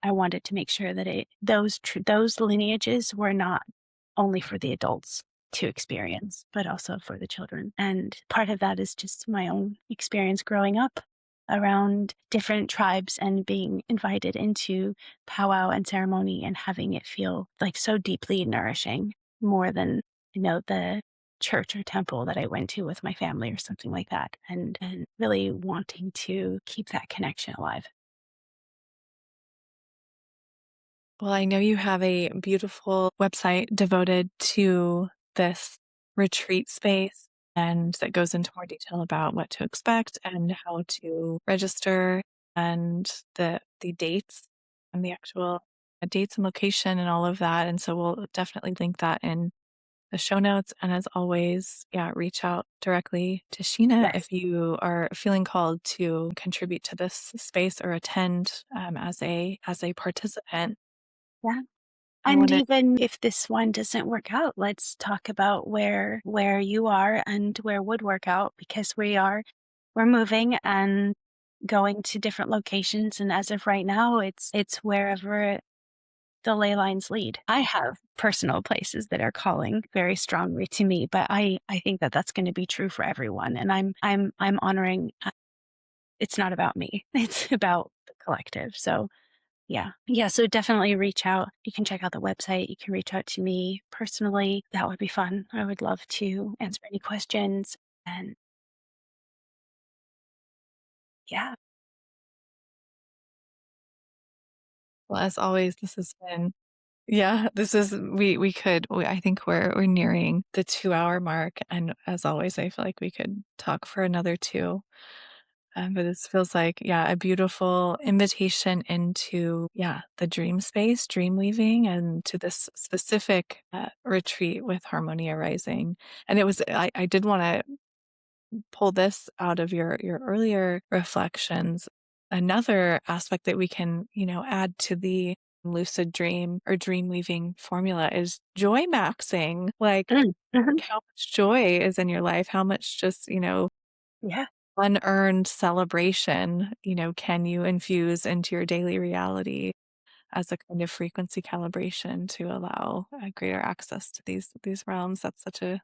I wanted to make sure that those lineages were not only for the adults to experience, but also for the children. And part of that is just my own experience growing up around different tribes and being invited into powwow and ceremony and having it feel like so deeply nourishing, more than, the church or temple that I went to with my family or something like that. And really wanting to keep that connection alive. Well, I know you have a beautiful website devoted to this retreat space and that goes into more detail about what to expect and how to register and the dates and the actual dates and location and all of that. And so we'll definitely link that in the show notes. And as always, yeah, reach out directly to Sheena Yes. if you are feeling called to contribute to this space or attend as a participant. Yeah. I And want to. even if this one doesn't work out, let's talk about where you are and where would work out, because we're moving and going to different locations, and as of right now, it's wherever the ley lines lead. I have personal places that are calling very strongly to me, but I think that that's going to be true for everyone, and I'm honoring. It's not about me; it's about the collective. So yeah. Yeah. So definitely reach out. You can check out the website. You can reach out to me personally. That would be fun. I would love to answer any questions. And yeah. Well, as always, this has been. Yeah, this is I think we're nearing the 2-hour mark, and as always, I feel like we could talk for another 2. But this feels like, yeah, a beautiful invitation into, yeah, the dream space, dream weaving, and to this specific retreat with Harmonia Rising. And I did want to pull this out of your earlier reflections. Another aspect that we can, add to the lucid dream or dream weaving formula is joy maxing. Mhm. How much joy is in your life? How much just, Yeah. unearned celebration, can you infuse into your daily reality as a kind of frequency calibration to allow greater access to these realms? That's such a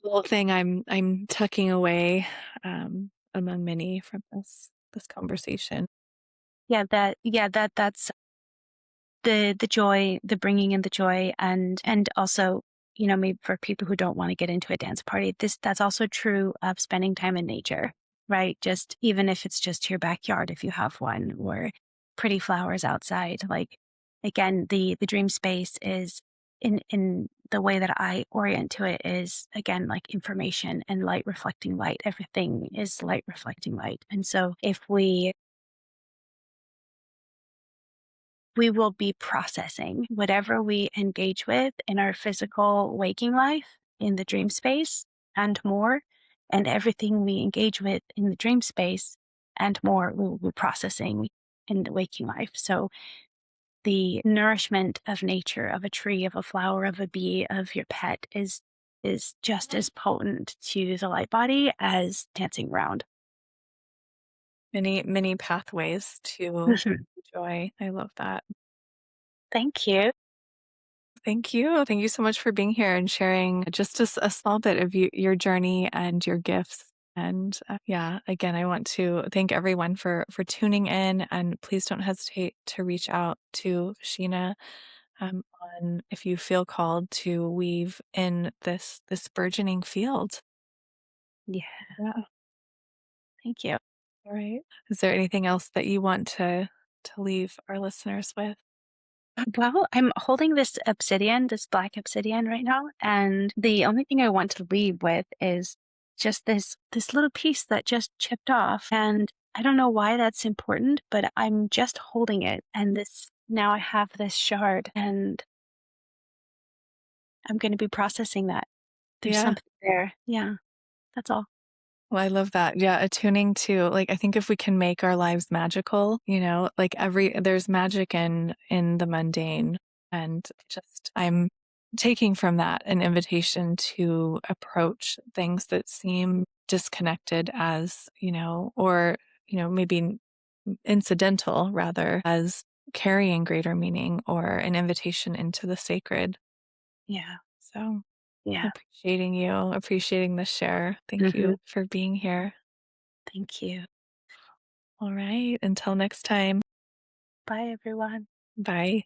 little thing I'm tucking away among many from this conversation. That's the joy, the bringing in the joy, and also, maybe for people who don't want to get into a dance party, that's also true of spending time in nature, right? Just even if it's just your backyard, if you have one, or pretty flowers outside. Like, again, the dream space is in the way that I orient to it is, again, like information and light reflecting light. Everything is light reflecting light. And so if we will be processing whatever we engage with in our physical waking life, in the dream space, and more. And everything we engage with in the dream space and more, we will be processing in the waking life. So the nourishment of nature, of a tree, of a flower, of a bee, of your pet is just as potent to the light body as dancing around. Many, many pathways to Mhm. joy. I love that. Thank you. Thank you. Thank you so much for being here and sharing just a small bit of your journey and your gifts. And yeah, again, I want to thank everyone for tuning in. And please don't hesitate to reach out to Sheena on if you feel called to weave in this burgeoning field. Yeah. Yeah. Thank you. All right. Is there anything else that you want to leave our listeners with? Well, I'm holding this obsidian, this black obsidian right now, and the only thing I want to leave with is just this little piece that just chipped off. And I don't know why that's important, but I'm just holding it. And this now I have this shard, and I'm going to be processing that. There's Yeah. something there. Yeah, that's all. Well, I love that. Yeah, attuning to I think if we can make our lives magical, like there's magic in the mundane, and just I'm taking from that an invitation to approach things that seem disconnected as, or maybe incidental rather as carrying greater meaning or an invitation into the sacred. Yeah. So Yeah. appreciating you, appreciating the share. Thank Hmm. you for being here. Thank you. All right. Until next time. Bye, everyone. Bye.